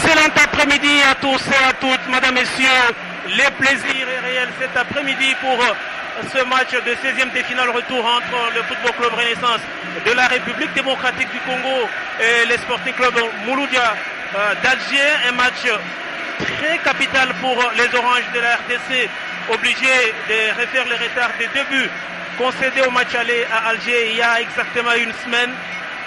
Excellent après-midi à tous et à toutes, mesdames, messieurs. Le plaisir est réel cet après-midi pour ce match de 16e de finale retour entre le Football Club Renaissance de la République démocratique du Congo et le Sporting Club Mouloudia d'Alger. Un match très capital pour les Oranges de la RDC, obligés de refaire le retard des 2 buts concédés au match aller à Alger il y a exactement une semaine,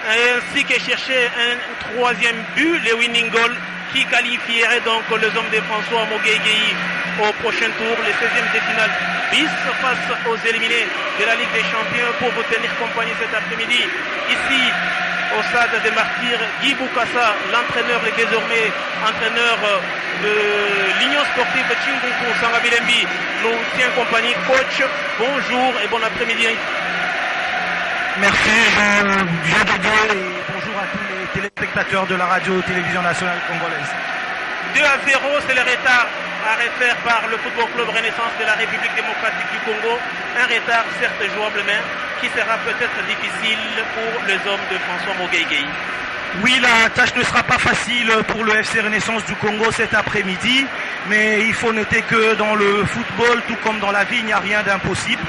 ainsi que chercher un 3e but, le winning goal, qui qualifierait donc les hommes de François Moguegueyi au prochain tour, les 16e de finale bis face aux éliminés de la Ligue des Champions. Pour vous tenir compagnie cet après-midi, ici au stade des Martyrs, Guy Boukassa, l'entraîneur et désormais entraîneur de l'Union sportive de Chingunku Sangabilembi, nous tient compagnie. Coach, bonjour et bon après-midi. Merci Jean Didier et bonjour à tous les téléspectateurs de la radio-télévision nationale congolaise. 2-0, c'est le retard à refaire par le Football Club Renaissance de la République démocratique du Congo. Un retard certes jouable, mais qui sera peut-être difficile pour les hommes de François Moguegueyi. Oui, la tâche ne sera pas facile pour le FC Renaissance du Congo cet après-midi, mais il faut noter que dans le football, tout comme dans la vie, il n'y a rien d'impossible.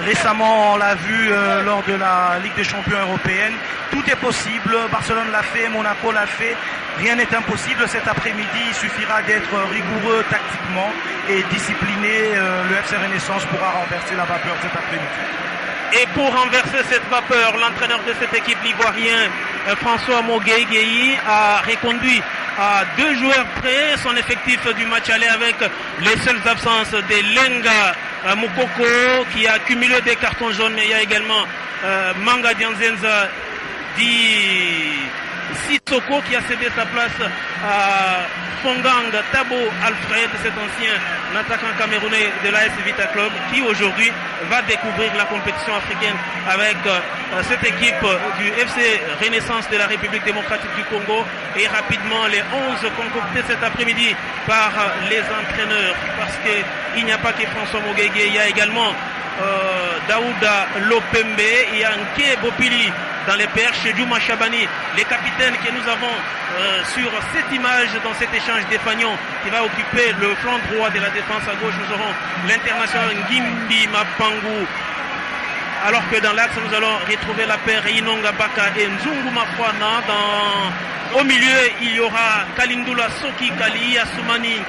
Récemment, on l'a vu lors de la Ligue des Champions européenne, tout est possible. Barcelone l'a fait, Monaco l'a fait, rien n'est impossible. Cet après-midi, il suffira d'être rigoureux tactiquement et discipliné. Le FC Renaissance pourra renverser la vapeur cet après-midi. Et pour renverser cette vapeur, l'entraîneur de cette équipe l'ivoirien, François Moguegueyi, a reconduit à 2 joueurs près son effectif du match aller avec les seules absences de Lenga Moukoko qui a cumulé des cartons jaunes, mais il y a également Manga Dianzenza Di Sissoko qui a cédé sa place à Fongang Tabo Alfred, cet ancien attaquant camerounais de l'AS Vita Club, qui aujourd'hui va découvrir la compétition africaine avec cette équipe du FC Renaissance de la République démocratique du Congo, et rapidement les 11 concoctés cet après-midi par les entraîneurs, parce qu'il n'y a pas que François Moguegueyi, il y a également Daouda Lopembe, il y a Nke Bopili dans les perches, Djouma Chabani, les capitaines que nous avons sur cette image dans cet échange d'Efagnon qui va occuper le flanc droit de la défense. À gauche, nous aurons l'international Ngimbi Mapangu, alors que dans l'axe, nous allons retrouver la paire Inonga Baka et Nzungu Mafwana. Au milieu, il y aura Kalindula Soki Kali, Assoumani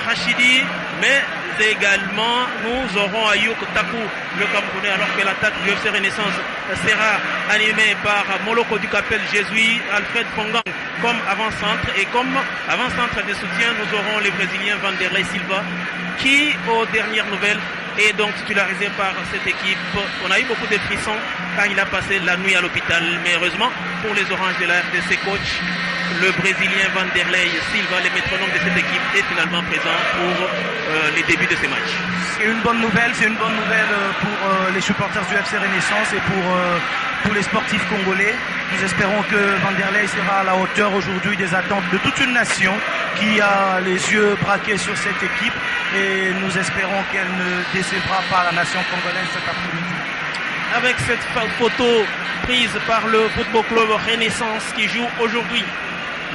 Rachidi, mais également nous aurons Ayouk Takou, le Camerounais, alors que l'attaque du FC Renaissance sera animée par Moloko du Capel Jésuit, Alfred Fongang comme avant-centre, et comme avant-centre de soutien, nous aurons le Brésilien Vanderlei Silva qui, aux dernières nouvelles, est donc titularisé par cette équipe. On a eu beaucoup de frissons car il a passé la nuit à l'hôpital, mais heureusement pour les Oranges de la RDC, coach, le Brésilien Vanderlei Silva, le métronome de cette équipe, est finalement présent pour les débuts de ces matchs. C'est une bonne nouvelle, pour les supporters du FC Renaissance et pour tous les sportifs congolais. Nous espérons que Vanderlei sera à la hauteur aujourd'hui des attentes de toute une nation qui a les yeux braqués sur cette équipe, et nous espérons qu'elle ne décevra pas la nation congolaise cet après-midi. Avec cette photo prise par le Football Club Renaissance qui joue aujourd'hui,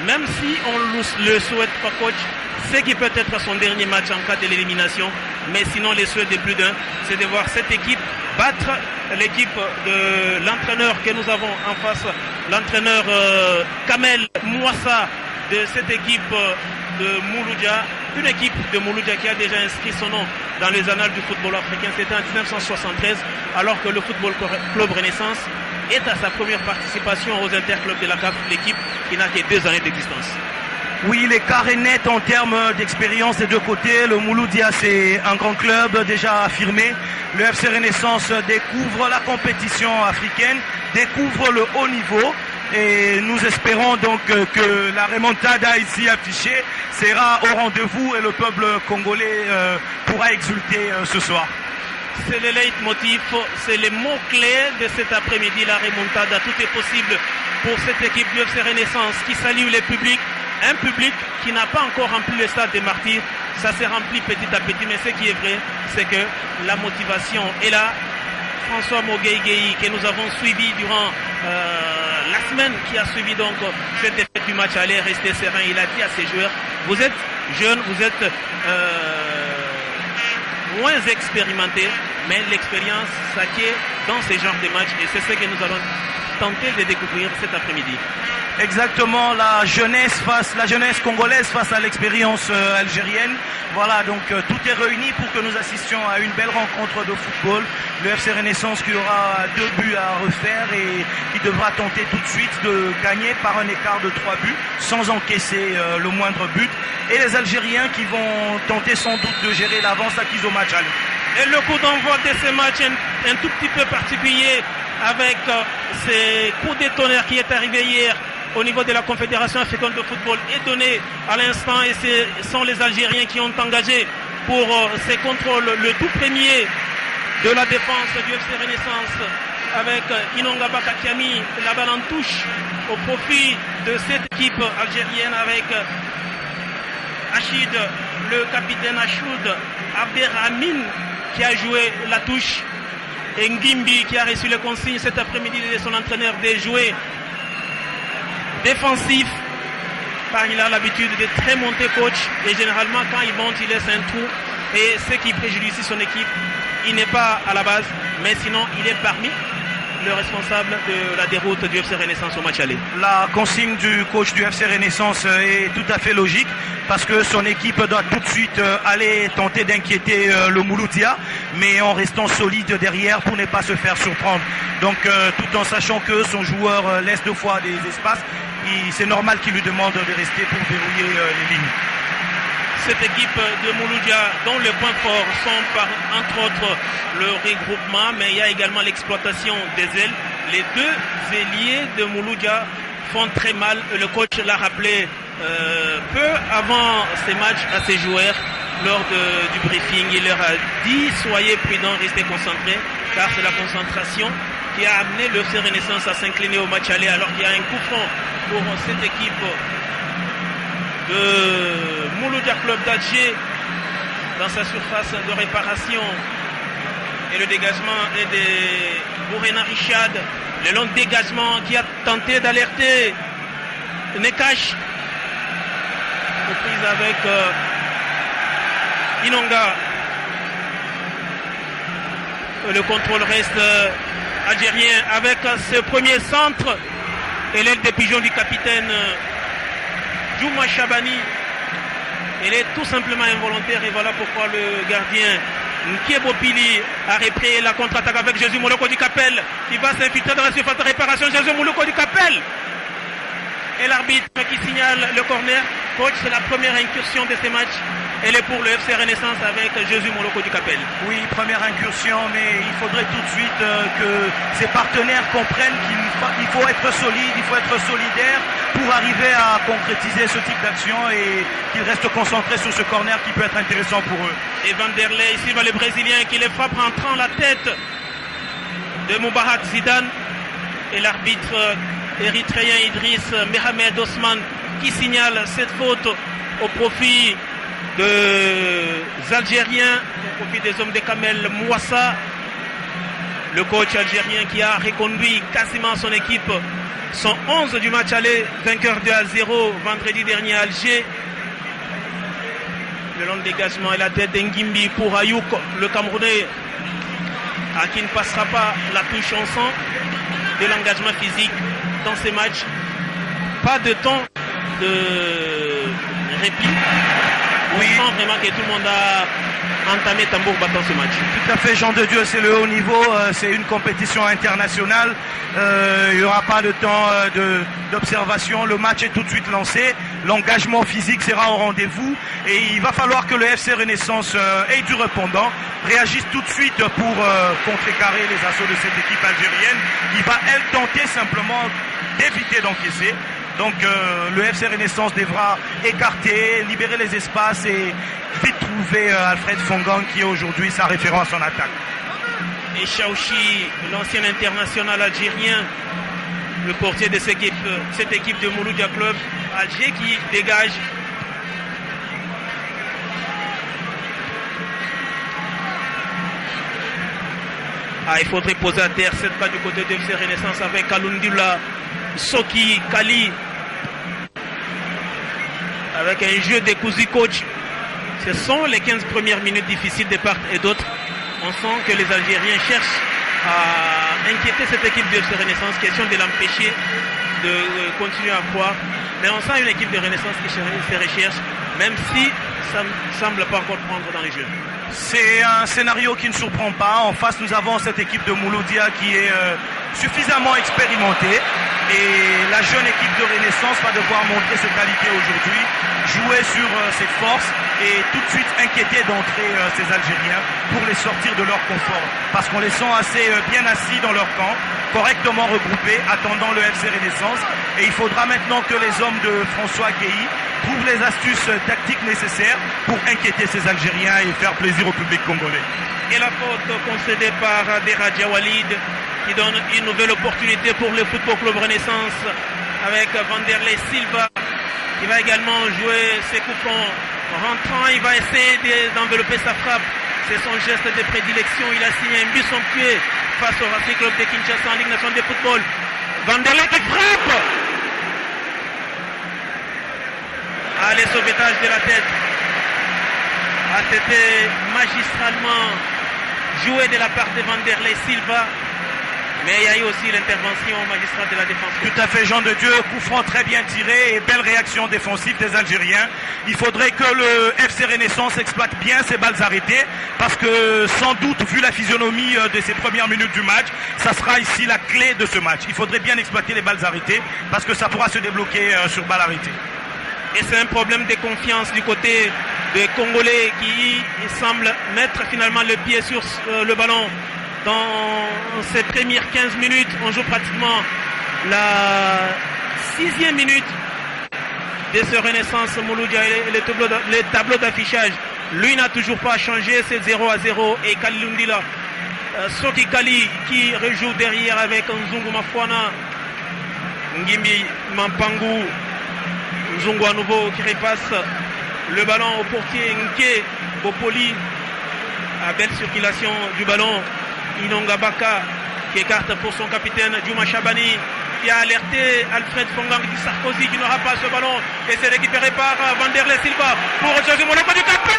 même si on ne le souhaite pas, coach, c'est qui peut être son dernier match en cas de l'élimination, mais sinon les souhaits de plus d'un, c'est de voir cette équipe battre l'équipe de l'entraîneur que nous avons en face, l'entraîneur Kamel Mouassa de cette équipe de Mouloudia, une équipe de Mouloudia qui a déjà inscrit son nom dans les annales du football africain. C'était en 1973, alors que le Football Club Renaissance est à sa première participation aux interclubs de la CAF, l'équipe qui n'a que 2 années d'existence. Oui, l'écart est net en termes d'expérience des deux côtés. Le Mouloudia, c'est un grand club déjà affirmé. Le FC Renaissance découvre la compétition africaine, découvre le haut niveau. Et nous espérons donc que la remontada ici affichée sera au rendez-vous et le peuple congolais pourra exulter ce soir. C'est le leitmotiv, c'est les mots-clés de cet après-midi, la remontada. Tout est possible pour cette équipe du FC Renaissance qui salue le public. Un public qui n'a pas encore rempli le stade des Martyrs. Ça s'est rempli petit à petit, mais ce qui est vrai, c'est que la motivation est là. François Moguegueyi, que nous avons suivi durant la semaine qui a suivi donc cette défaite du match, aller rester serein. Il a dit à ses joueurs Vous êtes jeune, vous êtes moins expérimenté, mais l'expérience s'acquiert dans ces genres de matchs et c'est ce que nous allons tenter de découvrir cet après-midi. Exactement, la jeunesse congolaise face à l'expérience algérienne. Voilà, donc tout est réuni pour que nous assistions à une belle rencontre de football. Le FC Renaissance qui aura 2 buts à refaire et qui devra tenter tout de suite de gagner par un écart de 3 buts sans encaisser le moindre but. Et les Algériens qui vont tenter sans doute de gérer l'avance acquise au match aller. Et le coup d'envoi de ce match un tout petit peu particulier avec ces coups de tonnerre qui est arrivé hier au niveau de la Confédération africaine de football est donné à l'instant et ce sont les Algériens qui ont engagé pour ces contrôles le tout premier de la défense du FC Renaissance avec Inonga Bakakiami, la balle en touche au profit de cette équipe algérienne avec Achid, le capitaine Achoud Abderrahmine qui a joué la touche et Ngimbi qui a reçu les consignes cet après-midi de son entraîneur de jouer défensif, car il a l'habitude de très monter coach et généralement quand il monte il laisse un trou et ce qui préjudicie son équipe, il n'est pas à la base mais sinon il est parmi le responsable de la déroute du FC Renaissance au match aller. La consigne du coach du FC Renaissance est tout à fait logique parce que son équipe doit tout de suite aller tenter d'inquiéter le Mouloudia mais en restant solide derrière pour ne pas se faire surprendre. Donc tout en sachant que son joueur laisse 2 fois des espaces, c'est normal qu'il lui demande de rester pour verrouiller les lignes. Cette équipe de Mouloudia dont les points forts sont entre autres le regroupement, mais il y a également l'exploitation des ailes. Les 2 ailiers de Mouloudia font très mal. Le coach l'a rappelé peu avant ces matchs à ses joueurs lors du briefing. Il leur a dit soyez prudents, restez concentrés, car c'est la concentration qui a amené le FC Renaissance à s'incliner au match aller alors qu'il y a un coup franc pour cette équipe de Mouloudia Club d'Alger dans sa surface de réparation et le dégagement est de Bourena Richard, le long dégagement qui a tenté d'alerter Nekash, reprise avec Inonga. Le contrôle reste algérien avec ce premier centre et l'aile des pigeons du capitaine Djouma Chabani. Elle est tout simplement involontaire et voilà pourquoi le gardien Nkiebo Pili a repris la contre-attaque avec Jésus Mouloko du Capel qui va s'infiltrer dans la surface de réparation. Jésus Mouloko du Capel et l'arbitre qui signale le corner. Coach, c'est la première incursion de ces matchs. Elle est pour le FC Renaissance avec Jésus Mouloko du Capel. Oui, première incursion, mais il faudrait tout de suite que ses partenaires comprennent qu'il faut être solide, il faut être solidaire pour arriver à concrétiser ce type d'action et qu'ils restent concentrés sur ce corner qui peut être intéressant pour eux. Et Vanderlei, ici va le Brésilien qui les frappe rentrant la tête de Moubarak Zidane et l'arbitre érythréen Idriss Mohamed Osman qui signale cette faute au profit des Algériens, au profit des hommes de Kamel Mouassa, le coach algérien qui a reconduit quasiment son équipe, son 11 du match aller, vainqueur 2-0 vendredi dernier à Alger. Le long dégagement et la tête d'Engimbi pour Ayouk, le Camerounais, à qui ne passera pas la touche en sang de l'engagement physique dans ces matchs. Pas de temps de répit. Oui. On sent vraiment que tout le monde a entamé tambour battant ce match. Tout à fait, Jean de Dieu, c'est le haut niveau, c'est une compétition internationale. Il n'y aura pas de temps d'observation, le match est tout de suite lancé. L'engagement physique sera au rendez-vous et il va falloir que le FC Renaissance ait du répondant, réagisse tout de suite pour contrecarrer les assauts de cette équipe algérienne qui va, elle, tenter simplement d'éviter d'encaisser. Donc le FC Renaissance devra écarter, libérer les espaces et vite trouver Alfred Fongang qui est aujourd'hui sa référence en attaque. Et Chaouchi, l'ancien international algérien, le portier de cette équipe de Mouloudia Club Alger qui dégage. Il faudrait poser à terre cette balle du côté de FC Renaissance avec Kalundula, Soki, Kali. avec un jeu décousu coach. Ce sont les 15 premières minutes difficiles de part et d'autre. On sent que les Algériens cherchent à inquiéter cette équipe de Renaissance, question de l'empêcher de continuer à croire. Mais on sent une équipe de Renaissance qui se recherche, même si ça ne semble pas encore prendre dans les jeux. C'est un scénario qui ne surprend pas. En face, nous avons cette équipe de Mouloudia qui est suffisamment expérimentée. Et la jeune équipe de Renaissance va devoir montrer ses qualités aujourd'hui, jouer sur ses forces et tout de suite inquiéter d'entrer ces Algériens pour les sortir de leur confort. Parce qu'on les sent assez bien assis dans leur camp, correctement regroupés, attendant le FC Renaissance. Et il faudra maintenant que les hommes de François Guéhi trouvent les astuces tactiques nécessaires pour inquiéter ces Algériens et faire plaisir au public congolais. Et la faute concédée par Deradja Walid qui donne une nouvelle opportunité pour le Football Club Renaissance avec Vanderlei Silva qui va également jouer ses coups francs. Rentrant, il va essayer d'envelopper sa frappe. C'est son geste de prédilection. Il a signé un but somptueux face au Racing Club de Kinshasa en Ligue nationale de football. Vanderlei qui frappe. Allez, sauvetage de la tête. A été magistralement joué de la part de Vanderlei Silva. Mais il y a eu aussi l'intervention magistrale de la défense. Tout à fait, Jean de Dieu. Coup franc très bien tiré et belle réaction défensive des Algériens. Il faudrait que le FC Renaissance exploite bien ses balles arrêtées parce que sans doute, vu la physionomie de ces premières minutes du match, ça sera ici la clé de ce match. Il faudrait bien exploiter les balles arrêtées parce que ça pourra se débloquer sur balles arrêtées. Et c'est un problème de confiance du côté des Congolais qui semblent mettre finalement le pied sur le ballon. Dans ces premières 15 minutes, on joue pratiquement la 6e minute de ce Renaissance Mouloudia et le tableau d'affichage. Lui n'a toujours pas changé, c'est 0-0 et Kalilundila. Soki Kali qui rejoue derrière avec Nzungu Mafwana, Ngimbi Mampangu, Nzungu à nouveau qui repasse le ballon au portier Nke Bopoli. À belle circulation du ballon. Inonga Baka qui écarte pour son capitaine Djouma Chabani qui a alerté Alfred Fongang du Sarkozy qui n'aura pas ce ballon et c'est récupéré par Vanderlei Silva pour José Moloko du Capel.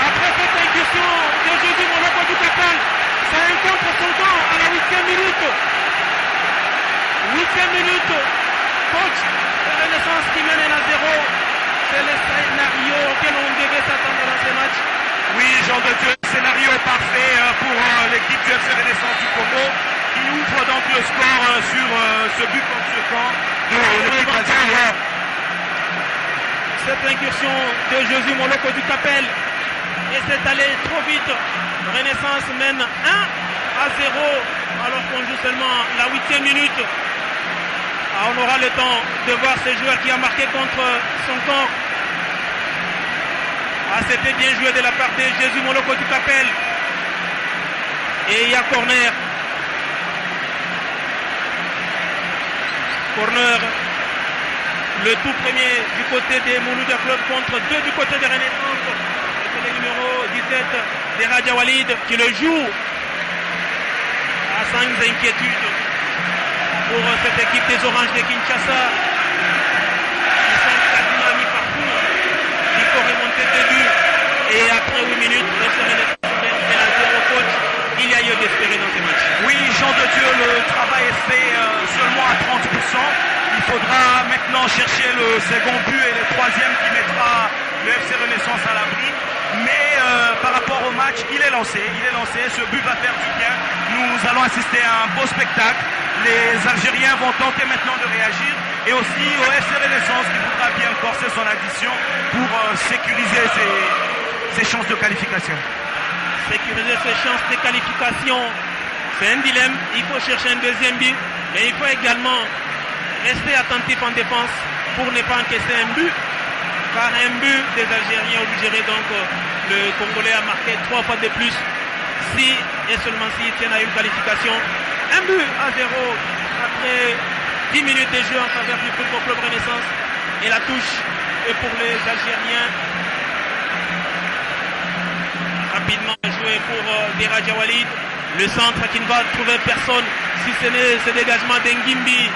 Après cette incursion de José Moloko du Capel, ça rencontre son temps à la 8e minute. 8e minute. Coach de Renaissance qui mène à 0. C'est le scénario auquel on devait s'attendre dans ce match. Oui, Jean de Dieu, scénario parfait pour l'équipe du FC Renaissance du Congo qui ouvre donc le score sur ce but conséquent de l'équipe algérienne. Cette incursion de Josu Moloko du Capel et c'est allé trop vite. Renaissance mène 1-0 alors qu'on joue seulement la 8e minute. On aura le temps de voir ce joueur qui a marqué contre son camp. C'était bien joué de la part de Jésus Moloko du Capel. Et il y a corner. Corner. Le tout premier du côté des Mouloudia Club contre 2 du côté de Renaissance. C'est le numéro 17 de Raja Walid qui le joue sans inquiétude. Pour cette équipe des Oranges de Kinshasa, ils sont quasiment mis partout. Il faut remonter des buts. Et après 8 minutes, c'est la 0 coach. Il y a eu d'espérer dans ce match. Oui, Jean de Dieu, le travail est fait seulement à 30%. Il faudra maintenant chercher le second but et le troisième qui mettra le FC Renaissance à l'abri. Mais par rapport au match, il est lancé. Ce but va faire du bien. Nous allons assister à un beau spectacle. Les Algériens vont tenter maintenant de réagir. Et aussi au FC Renaissance qui voudra bien corser son addition pour sécuriser ses chances de qualification. Sécuriser ses chances de qualification, c'est un dilemme. Il faut chercher un deuxième but. Mais il faut également rester attentif en défense pour ne pas encaisser un but. Par un but des Algériens obligerait donc le Congolais à marquer 3 fois de plus si et seulement s'ils tiennent à une qualification. Un but à 0 après 10 minutes de jeu en faveur du Football Club Renaissance et la touche est pour les Algériens. Rapidement joué pour Deraja Walid. Le centre qui ne va trouver personne si ce n'est ce dégagement d'Engimbi.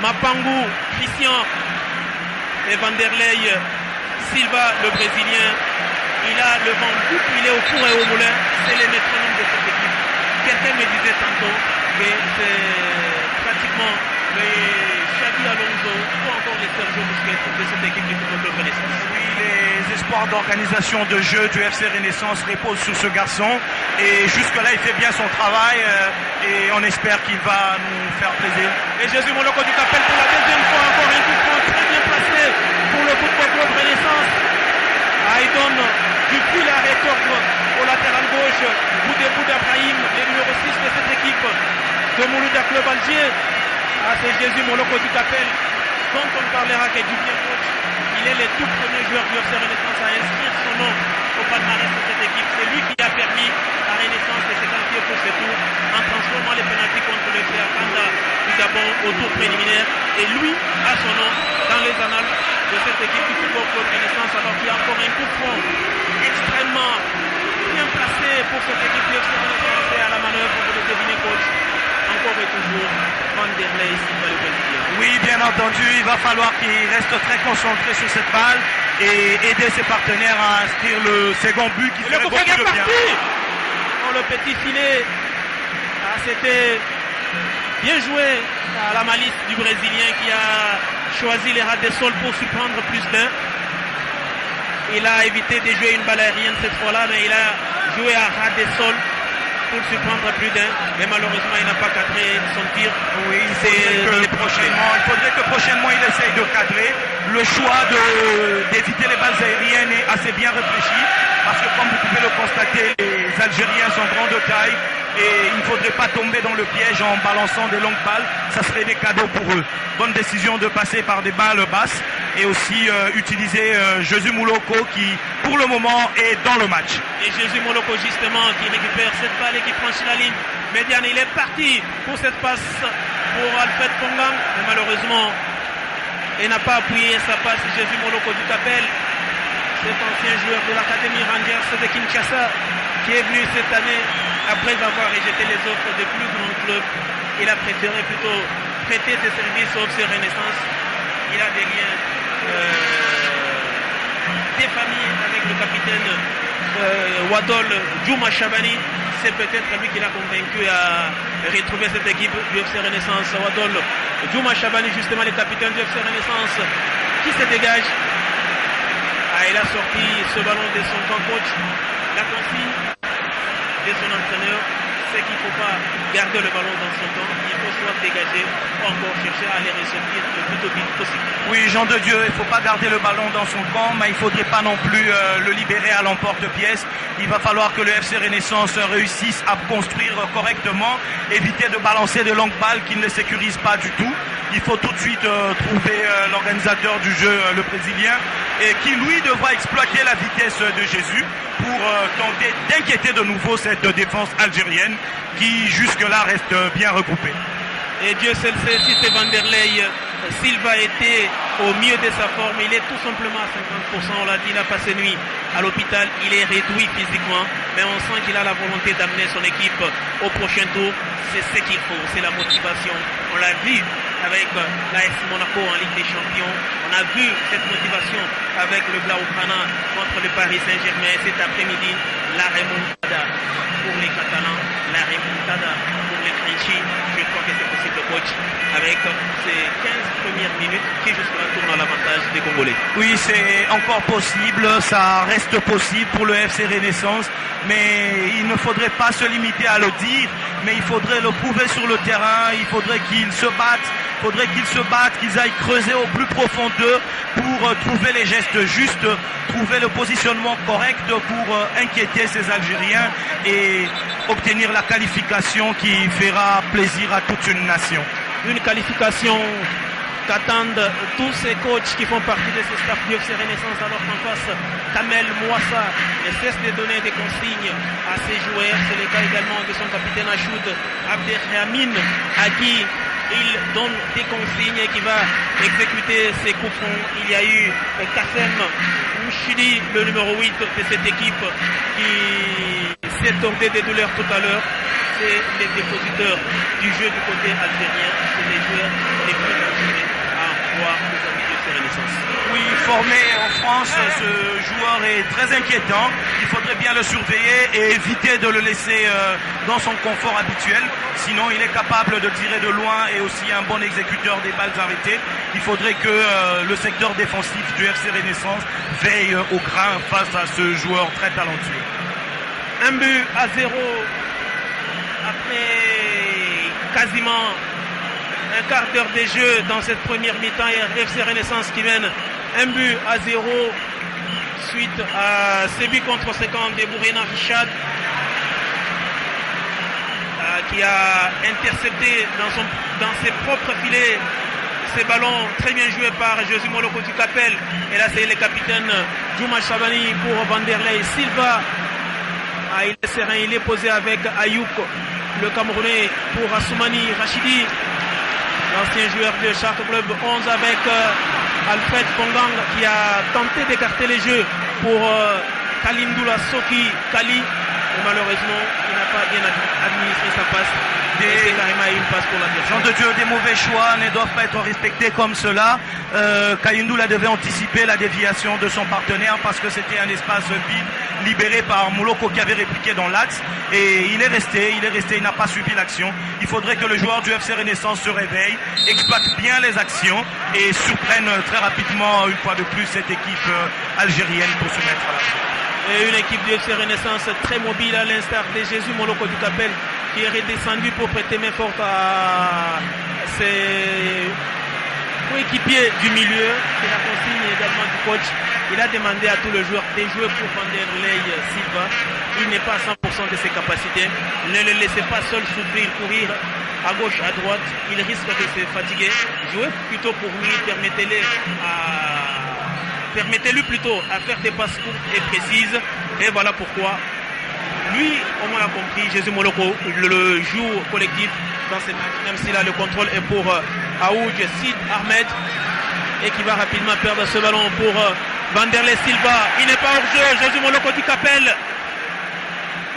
Mapangu, Christian et Vanderlei Silva, le Brésilien. Il a le vent en coupe, il est au four et au moulin. C'est les métronomes de cette équipe. Quelqu'un me disait tantôt que c'est pratiquement les Xabi Alonso ou encore les Sergio Busquets de cette équipe du football de Renaissance. Oui, les espoirs d'organisation de jeu du FC Renaissance reposent sur ce garçon. Et jusque-là, il fait bien son travail et on espère qu'il va nous faire plaisir. Et Jésus Moloko du Capel pour la deuxième fois, encore un coup de poing très bien placé pour le football club Renaissance. Il donne du fil à retordre au latéral gauche. Boudébou d'Abrahim, le numéro 6 de cette équipe de Moulouda Club Alger. C'est Jésus Moloko du Capel, dont on parlera que du bien coach. Il est le tout premier joueur du FC Renaissance à inscrire son nom au palmarès de cette équipe. C'est lui qui a permis à Renaissance de se qualifier pour ce tour en transformant les pénaltys contre le FC Akanda du Gabon au tour préliminaire. Et lui a son nom dans les annales de cette équipe du football club Renaissance, alors qu'il y a encore un coup de front extrêmement bien placé pour cette équipe du FC Renaissance et à la manœuvre, vous le devinez coach. Encore et toujours, Vanderlei Silva le Brésilien. Oui, bien entendu, il va falloir qu'il reste très concentré sur cette balle et aider ses partenaires à inscrire le second but qui le fait coup beaucoup est de bien. parti dans le petit filet. C'était bien joué à la malice du Brésilien qui a choisi les ras des sols pour surprendre plus d'un. Il a évité de jouer une balle aérienne cette fois-là, mais il a joué à ras des sols pour surprendre plus d'un, mais malheureusement il n'a pas cadré son tir. Oui, il faudrait que prochainement il essaye de cadrer. Le choix d'éviter les balles aériennes est assez bien réfléchi, parce que comme vous pouvez le constater, les Algériens sont grands de taille et il ne faudrait pas tomber dans le piège en balançant des longues balles, ça serait des cadeaux pour eux. Bonne décision de passer par des balles basses et aussi utiliser Jésus Moloko qui pour le moment est dans le match. Et Jésus Moloko justement qui récupère cette balle et qui franchit la ligne médiane. Il est parti pour cette passe pour Alfred Pongang, mais malheureusement il n'a pas appuyé sa passe. Jésus Moloko du Capel, cet ancien joueur de l'Académie Rangers de Kinshasa qui est venu cette année après avoir rejeté les offres des plus grands clubs. Il a préféré plutôt prêter ses services au FC Renaissance. Il a des liens des familles avec le capitaine Wadol Djouma Chabani. C'est peut-être lui qui l'a convaincu à retrouver cette équipe du FC Renaissance. Wadol Djouma Chabani, justement le capitaine du FC Renaissance, qui se dégage. Il a sorti ce ballon de son camp coach. La consigne de son entraîneur, c'est qu'il ne faut pas garder le ballon dans son camp. Il faut soit dégager ou encore chercher à les ressortir le plus tôt possible. Oui, Jean de Dieu, il ne faut pas garder le ballon dans son camp, mais il ne faudrait pas non plus le libérer à l'emporte-pièce. Il va falloir que le FC Renaissance réussisse à construire correctement, éviter de balancer de longues balles qui ne les sécurisent pas du tout. Il faut tout de suite trouver l'organisateur du jeu, le Brésilien, et qui lui devra exploiter la vitesse de Jésus pour tenter d'inquiéter de nouveau cette défense algérienne qui jusque-là reste bien regroupée. Et Dieu seul sait si c'est Vanderlei Silva était au mieux de sa forme. Il est tout simplement à 50%. On l'a dit, il a passé nuit à l'hôpital. Il est réduit physiquement, mais on sent qu'il a la volonté d'amener son équipe au prochain tour. C'est ce qu'il faut, c'est la motivation. On l'a vu avec l'AS Monaco en Ligue des Champions. On a vu cette motivation avec le Blaugrana contre le Paris Saint-Germain. Cet après-midi, la remontada pour les Catalans, la remontada pour les Crinchi. Je crois que c'est possible, coach, avec ces 15 premières minutes qui jusque-là tournent à l'avantage des Congolais. Oui, c'est encore possible, ça reste possible pour le FC Renaissance, mais il ne faudrait pas se limiter à le dire, mais il faudrait le prouver sur le terrain, il faudrait qu'ils se battent, qu'ils aillent creuser au plus profond d'eux pour trouver les gestes justes, trouver le positionnement correct pour inquiéter ces Algériens et obtenir la qualification qui fera plaisir à toute une nation. Une qualification qu'attendent tous ces coachs qui font partie de ce staff du FC Renaissance, alors qu'en face, Kamel Mouassa ne cesse de donner des consignes à ses joueurs. C'est le cas également de son capitaine Achoud Abderrahmine, à qui il donne des consignes et qui va exécuter ses coups francs. Il y a eu Kassem Mouchidi, le numéro 8 de cette équipe, qui s'était tordé des douleurs tout à l'heure. C'est les dépositeurs du jeu du côté algérien. C'est les joueurs les plus dangereux à voir les amis de ces Renaissance. Oui, formé en France, ce joueur est très inquiétant. Il faudrait bien le surveiller et éviter de le laisser dans son confort habituel. Sinon, il est capable de tirer de loin et aussi un bon exécuteur des balles arrêtées. Il faudrait que le secteur défensif du FC Renaissance veille au grain face à ce joueur très talentueux. 1-0 après quasiment un quart d'heure de jeu dans cette première mi-temps. Et FC Renaissance qui mène 1-0 suite à ce but contre 50 de Bourena Richard qui a intercepté dans ses propres filets ces ballons très bien joués par Josu Moloko du Capel. Et là c'est le capitaine Juma Chabani pour Vanderlei Silva. Il est serein, il est posé avec Ayouk, le Camerounais, pour Assoumani Rachidi, l'ancien joueur de Chartres Club 11, avec Alfred Pongang qui a tenté d'écarter les jeux pour Kalindoula Soki Kali. Et malheureusement, il n'a pas bien administré sa passe. C'est carrément une passe pour l'adversaire. Jean de Dieu, des mauvais choix ne doivent pas être respectés comme cela. Kalindoula devait anticiper la déviation de son partenaire parce que c'était un espace vide libéré par Moloko qui avait répliqué dans l'axe. Et il est resté, il n'a pas suivi l'action. Il faudrait que le joueur du FC Renaissance se réveille, exploite bien les actions et surprenne très rapidement une fois de plus cette équipe algérienne pour se mettre à l'action. Et une équipe du FC Renaissance très mobile à l'instar de Jésus Moloko du Capel qui est redescendu pour prêter main forte à ses coéquipiers du milieu. C'est la consigne également du coach. Il a demandé à tous les joueurs de jouer pour Vanderlei Silva. Il n'est pas à 100% de ses capacités. Ne le laissez pas seul souffrir, courir à gauche, à droite. Il risque de se fatiguer. Jouez plutôt pour lui, permettez-lui plutôt à faire des passes courtes et précises. Et voilà pourquoi lui, on l'a compris, Jésus Moloko le joue collectif dans ces matchs, même si là le contrôle est pour Aoudj Sid Ahmed et qui va rapidement perdre ce ballon pour Vanderlei Silva. Il n'est pas hors jeu, Jésus Moloko du Capel.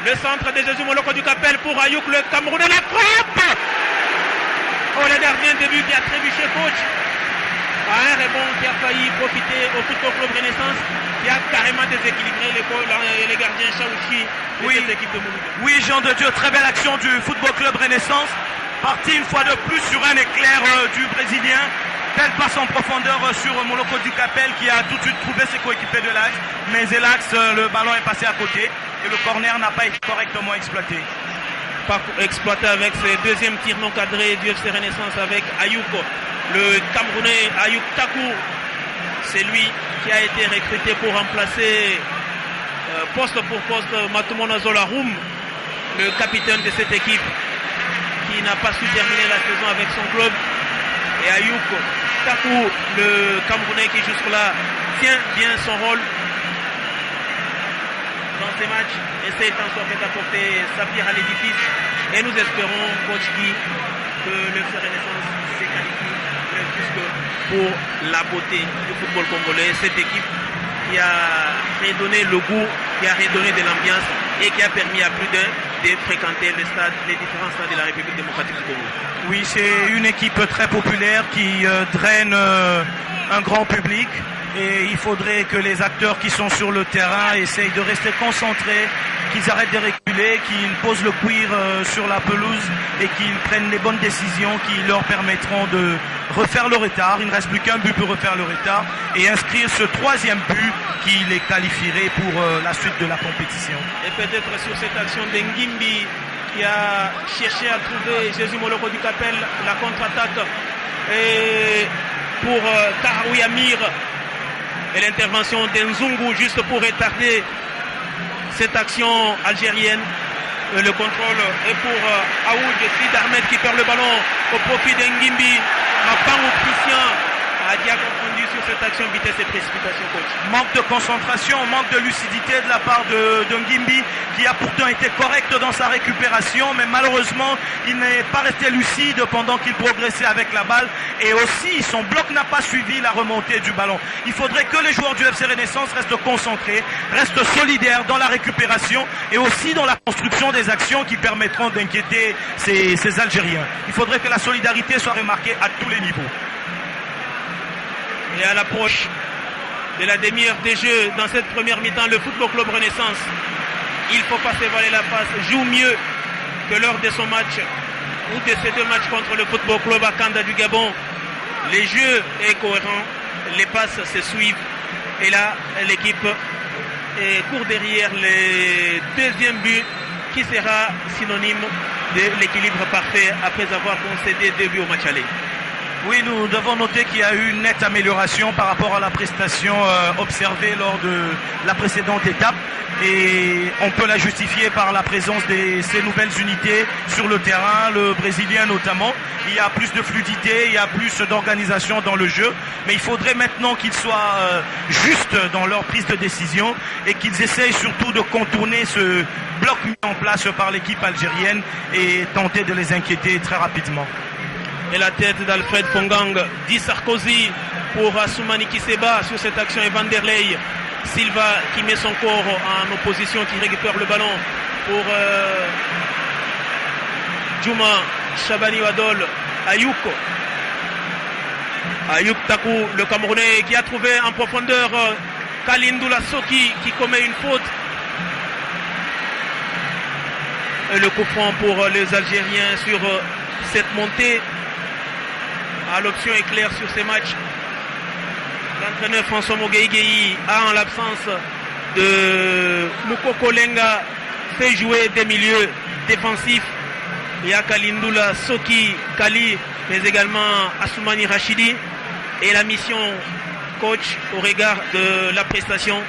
Le centre de Jésus Moloko du Capel pour Ayouk, le Camerounais, la frappe. Oh, le gardien de but qui a trébuché, coach. Un rebond qui a failli profiter au Football Club Renaissance, qui a carrément déséquilibré les gardiens Chaouchi de cette équipe de Mouloudou. Oui, Jean de Dieu, très belle action du Football Club Renaissance. Parti une fois de plus sur un éclair du Brésilien. Belle passe en profondeur sur Moloko du Capel qui a tout de suite trouvé ses coéquipiers de l'axe. Mais hélas, le ballon est passé à côté et le corner n'a pas été correctement exploité. Pas exploité avec ses deuxièmes tirs non cadrés du FC Renaissance avec Ayouk. Le Camerounais Ayouk Takou, c'est lui qui a été recruté pour remplacer poste pour poste Matumona Zolaroum, le capitaine de cette équipe qui n'a pas su terminer la saison avec son club. Et Ayouk Takou, le Camerounais qui jusque-là tient bien son rôle dans ces matchs, essaie tant soit fait d'apporter sa pierre à l'édifice. Et nous espérons, coach Guy, que le FC Renaissance se qualifie pour la beauté du football congolais. Cette équipe qui a redonné le goût, qui a redonné de l'ambiance et qui a permis à plus d'un de fréquenter les différents stades de la République démocratique du Congo. Oui, c'est une équipe très populaire qui draine un grand public. Et il faudrait que les acteurs qui sont sur le terrain essayent de rester concentrés, qu'ils arrêtent de reculer, qu'ils posent le cuir sur la pelouse et qu'ils prennent les bonnes décisions qui leur permettront de refaire le retard. Il ne reste plus qu'un but pour refaire le retard et inscrire ce troisième but qui les qualifierait pour la suite de la compétition. Et peut-être sur cette action d'Engimbi qui a cherché à trouver Jésus Moloko du Capel, la contre-attaque et pour Karaoui Amir. Et l'intervention d'Enzungu juste pour retarder cette action algérienne. Le contrôle est pour Aoudj Sid Ahmed qui perd le ballon au profit d'Engimbi. Mapangou Christian Adia confondu sur cette action, vitesse et précipitation, coach. Manque de concentration, manque de lucidité de la part de Ngimbi, qui a pourtant été correct dans sa récupération, mais malheureusement il n'est pas resté lucide pendant qu'il progressait avec la balle, et aussi son bloc n'a pas suivi la remontée du ballon. Il faudrait que les joueurs du FC Renaissance restent concentrés, restent solidaires dans la récupération et aussi dans la construction des actions qui permettront d'inquiéter ces Algériens. Il faudrait que la solidarité soit remarquée à tous les niveaux. Et à l'approche de la demi-heure des jeux dans cette première mi-temps, le Football Club Renaissance, il faut pas s'évaler la face, joue mieux que lors de son match ou de ces deux matchs contre le Football Club Akanda du Gabon. Les jeux est cohérent, les passes se suivent et là l'équipe court derrière le deuxième but qui sera synonyme de l'équilibre parfait après avoir concédé 2 buts au match aller. Oui, nous devons noter qu'il y a eu une nette amélioration par rapport à la prestation observée lors de la précédente étape, et on peut la justifier par la présence de ces nouvelles unités sur le terrain, le Brésilien notamment. Il y a plus de fluidité, il y a plus d'organisation dans le jeu, mais il faudrait maintenant qu'ils soient justes dans leur prise de décision et qu'ils essayent surtout de contourner ce bloc mis en place par l'équipe algérienne et tenter de les inquiéter très rapidement. Et la tête d'Alfred Fongang, dit Sarkozy pour Assoumani Kiseba sur cette action, et Vanderlei. Silva qui met son corps en opposition, qui récupère le ballon pour Djouma Chabani Wadol. Ayouk Takou, le Camerounais, qui a trouvé en profondeur Kalindoula Soki qui commet une faute. Et le coup franc pour les Algériens sur cette montée. L'option est claire sur ces matchs. L'entraîneur François Moguei a, en l'absence de Moukoko Lenga, fait jouer des milieux défensifs. Il y a Kalindoula Soki Kali, mais également Assoumani Rachidi. Et la mission coach au regard de la prestation,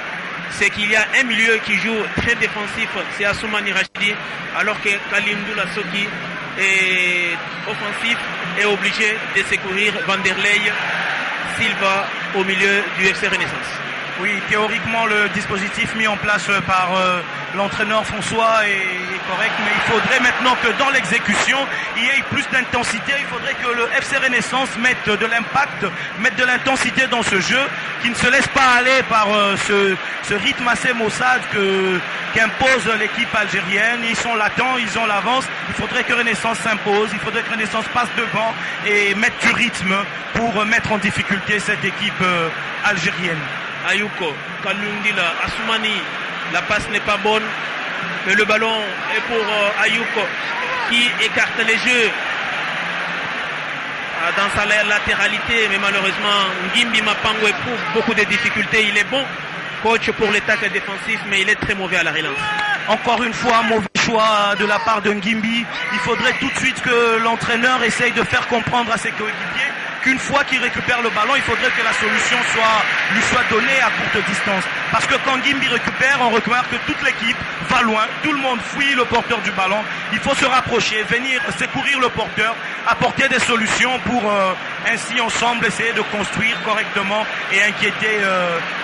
c'est qu'il y a un milieu qui joue très défensif, c'est Assoumani Rachidi, alors que Kalindoula Soki est offensif et obligé de secourir Vanderlei Silva au milieu du FC Renaissance. Oui, théoriquement le dispositif mis en place par l'entraîneur François est correct, mais il faudrait maintenant que dans l'exécution il y ait plus d'intensité. Il faudrait que le FC Renaissance mette de l'impact, mette de l'intensité dans ce jeu, qui ne se laisse pas aller par ce rythme assez maussade qu'impose l'équipe algérienne. Ils sont latents, ils ont l'avance. Il faudrait que Renaissance s'impose, il faudrait que Renaissance passe devant et mette du rythme pour mettre en difficulté cette équipe algérienne. Ayuko, Kalundila, Assoumani, la passe n'est pas bonne, mais le ballon est pour Ayuko qui écarte les jeux dans sa latéralité, mais malheureusement Ngimbi Mapango éprouve beaucoup de difficultés. Il est bon coach pour les tacles défensifs, mais il est très mauvais à la relance. Encore une fois, mauvais choix de la part de Ngimbi. Il faudrait tout de suite que l'entraîneur essaye de faire comprendre à ses coéquipiers qu'une fois qu'il récupère le ballon, il faudrait que la solution lui soit donnée à courte distance. Parce que quand Ngimbi récupère, on remarque que toute l'équipe va loin, tout le monde fuit le porteur du ballon. Il faut se rapprocher, venir secourir le porteur, apporter des solutions pour ainsi ensemble essayer de construire correctement et inquiéter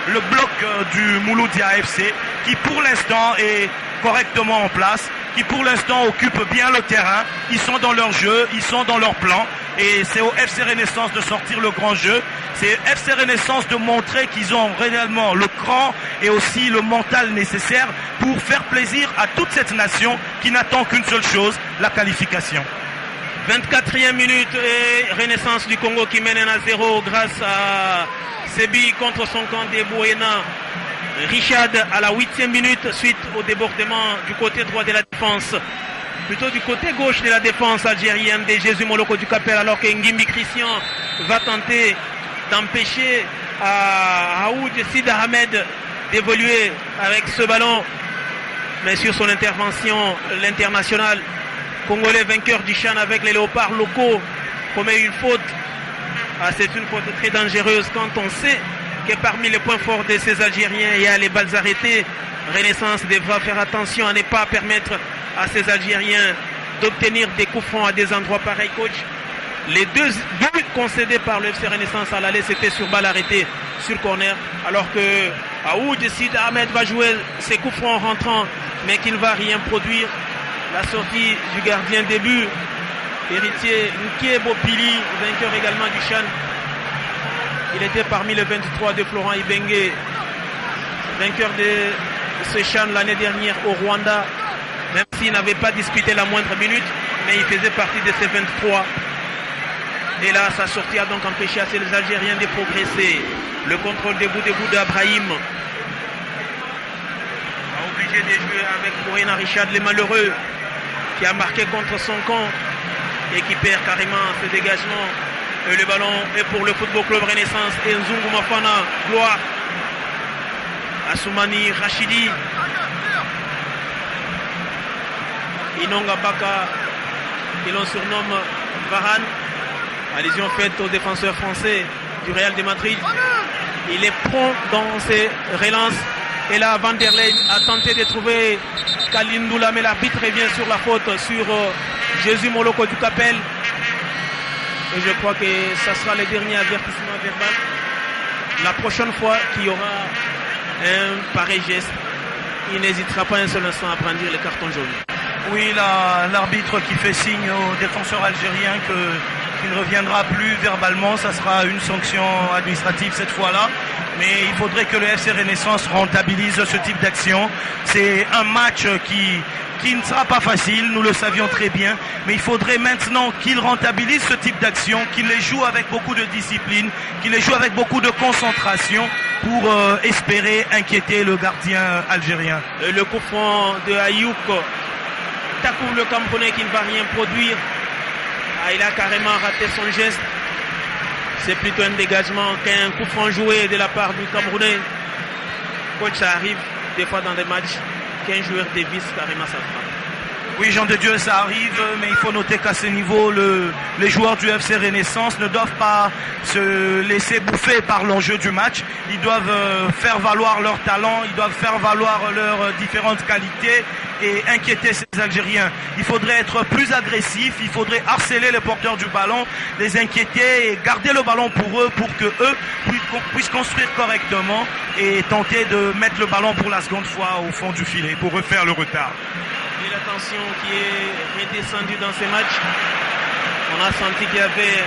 le bloc du Mouloudia FC, qui pour l'instant est correctement en place, qui pour l'instant occupe bien le terrain. Ils sont dans leur jeu, ils sont dans leur plan, et c'est au FC Renaissance de sortir le grand jeu. C'est au FC Renaissance de montrer qu'ils ont réellement le cran et aussi le mental nécessaire pour faire plaisir à toute cette nation qui n'attend qu'une seule chose, la qualification. 24e minute et Renaissance du Congo qui mène 1-0 grâce à Sebi contre son camp des Bouena. Richard à la 8e minute suite au débordement du côté droit de la défense, plutôt du côté gauche de la défense algérienne de Jésus Moloko du Capel, alors que Ngimbi Christian va tenter d'empêcher Aoud Sid Ahmed d'évoluer avec ce ballon, mais sur son intervention, l'international congolais vainqueur du Chan avec les léopards locaux commet une faute. C'est une faute très dangereuse quand on sait que parmi les points forts de ces Algériens, il y a les balles arrêtées. Renaissance devra faire attention à ne pas permettre à ces Algériens d'obtenir des coups francs à des endroits pareils, coach. Les deux buts concédés par le FC Renaissance à l'aller, c'était sur balle arrêtée, sur corner, alors que Aoud Sid Ahmed va jouer ses coups francs en rentrant, mais qui ne va rien produire. La sortie du gardien début, héritier Nké Bopili, vainqueur également du Chan. Il était parmi les 23 de Florent Ibenge, vainqueur de ce Chan l'année dernière au Rwanda, même s'il n'avait pas disputé la moindre minute, mais il faisait partie de ces 23. Et là, sa sortie a donc empêché à ces Algériens de progresser. Le contrôle debout d'Abrahim. A obligé de jouer avec Bourina Richard, le malheureux, qui a marqué contre son camp et qui perd carrément ce dégagement. Et le ballon est pour le Football Club Renaissance. Et Nzungu Mafana, gloire. Assoumani Rachidi. Inonga Baka, que l'on surnomme Varane. Allusion faite au défenseur français du Real de Madrid. Il est prompt dans ses relances. Et là, Van der Leyen a tenté de trouver Kalindoula, mais l'arbitre revient sur la faute sur Jésus Moloko du Capel. Et je crois que ça sera le dernier avertissement verbal. La prochaine fois qu'il y aura un pareil geste, il n'hésitera pas un seul instant à brandir le carton jaune. Oui, l'arbitre qui fait signe au défenseur algérien qu'il ne reviendra plus verbalement, ça sera une sanction administrative cette fois-là. Mais il faudrait que le FC Renaissance rentabilise ce type d'action. C'est un match qui ne sera pas facile, nous le savions très bien, mais il faudrait maintenant qu'il rentabilise ce type d'action, qu'il les joue avec beaucoup de discipline, qu'il les joue avec beaucoup de concentration pour espérer inquiéter le gardien algérien. Le coup franc de Ayouk, Takou le Camerounais qui ne va rien produire. Il a carrément raté son geste. C'est plutôt un dégagement qu'un coup franc joué de la part du Camerounais. Coach, ça arrive des fois dans des matchs qu'un joueur dévisse carrément sa frappe. Oui, Jean de Dieu, ça arrive, mais il faut noter qu'à ce niveau, les joueurs du FC Renaissance ne doivent pas se laisser bouffer par l'enjeu du match. Ils doivent faire valoir leur talent, ils doivent faire valoir leurs différentes qualités et inquiéter ces Algériens. Il faudrait être plus agressif, il faudrait harceler les porteurs du ballon, les inquiéter et garder le ballon pour eux, pour que eux puissent construire correctement et tenter de mettre le ballon pour la seconde fois au fond du filet pour refaire le retard. Et la tension qui est redescendue dans ces matchs. On a senti qu'il y avait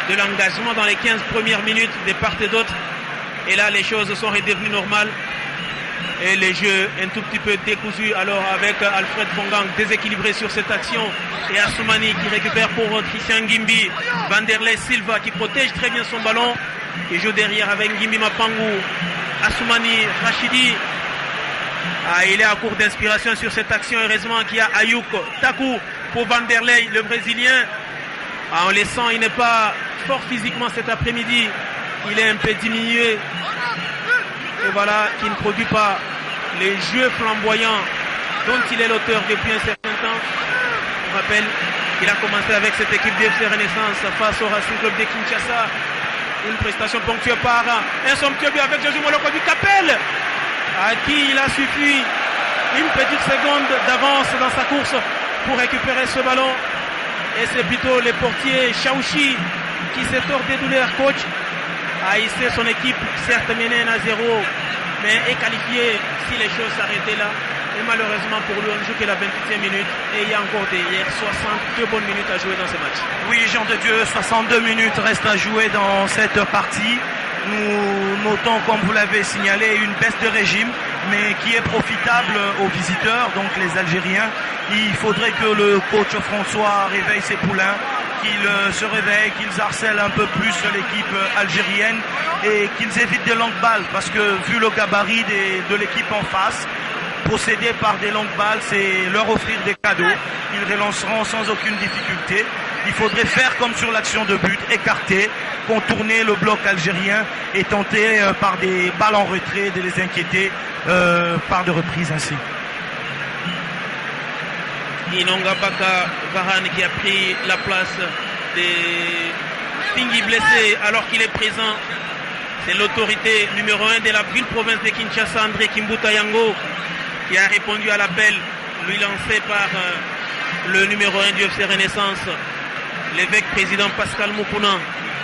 de l'engagement dans les 15 premières minutes de part et d'autre. Et là, les choses sont redevenues normales. Et les jeux un tout petit peu décousus. Alors avec Alfred Fongang déséquilibré sur cette action. Et Assoumani qui récupère pour Christian Ngimbi. Vanderlei Silva qui protège très bien son ballon. Qui joue derrière avec Ngimbi Mapangou. Assoumani Rachidi. Il est à court d'inspiration sur cette action. Heureusement qu'il y a Ayouk Takou pour Vanderlei, le Brésilien. On le sent, il n'est pas fort physiquement cet après-midi. Il est un peu diminué. Et voilà, qui ne produit pas les jeux flamboyants dont il est l'auteur depuis un certain temps. On rappelle qu'il a commencé avec cette équipe d'FC Renaissance face au Racing Club de Kinshasa. Une prestation ponctuée par un somptueux but avec Jésus Moloko du Capel, à qui il a suffi une petite seconde d'avance dans sa course pour récupérer ce ballon. Et c'est plutôt le portier Chaouchi qui s'est tort des douleurs. Coach a hissé son équipe, certes menée 1-0, mais est qualifié si les choses s'arrêtaient là. Et malheureusement pour lui, on ne joue que la 28e minute. Et il y a encore hier 62 bonnes minutes à jouer dans ce match. Oui, Jean de Dieu, 62 minutes restent à jouer dans cette partie. Nous notons, comme vous l'avez signalé, une baisse de régime, mais qui est profitable aux visiteurs, donc les Algériens. Il faudrait que le coach François réveille ses poulains, qu'ils se réveillent, qu'ils harcèlent un peu plus l'équipe algérienne et qu'ils évitent des longues balles, parce que vu le gabarit de l'équipe en face, procéder par des longues balles, c'est leur offrir des cadeaux. Ils relanceront sans aucune difficulté. Il faudrait faire comme sur l'action de but, écarter, contourner le bloc algérien et tenter par des balles en retrait de les inquiéter par de reprises ainsi. Inonga Baka Varane qui a pris la place de Stingui blessé alors qu'il est présent. C'est l'autorité numéro 1 de la ville-province de Kinshasa, André Kimbuta Yango, qui a répondu à l'appel lui lancé par le numéro 1 du FC Renaissance, l'évêque président Pascal Mukuna,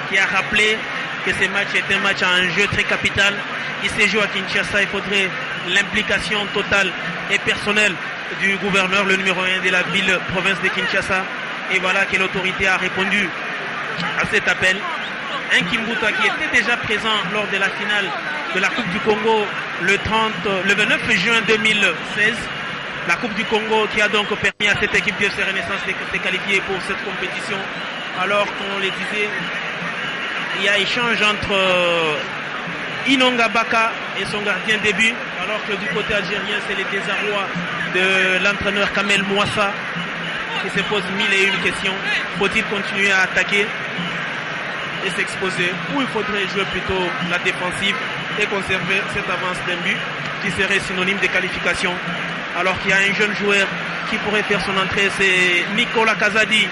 qui a rappelé que ce match est un match à enjeu très capital. Il se joue à Kinshasa, il faudrait l'implication totale et personnelle du gouverneur, le numéro 1 de la ville-province de Kinshasa. Et voilà que l'autorité a répondu à cet appel. Un Kimbuta qui était déjà présent lors de la finale de la Coupe du Congo le 29 juin 2016. La Coupe du Congo qui a donc permis à cette équipe de FC Renaissance de se qualifier pour cette compétition. Alors qu'on le disait, il y a échange entre Inonga Baka et son gardien de but, alors que du côté algérien, c'est le désarroi de l'entraîneur Kamel Mouassa qui se pose mille et une questions. Faut-il continuer à attaquer et s'exposer, ou il faudrait jouer plutôt la défensive et conserver cette avance d'un but qui serait synonyme de qualification? Alors qu'il y a un jeune joueur qui pourrait faire son entrée, c'est Nicolas Kazadi.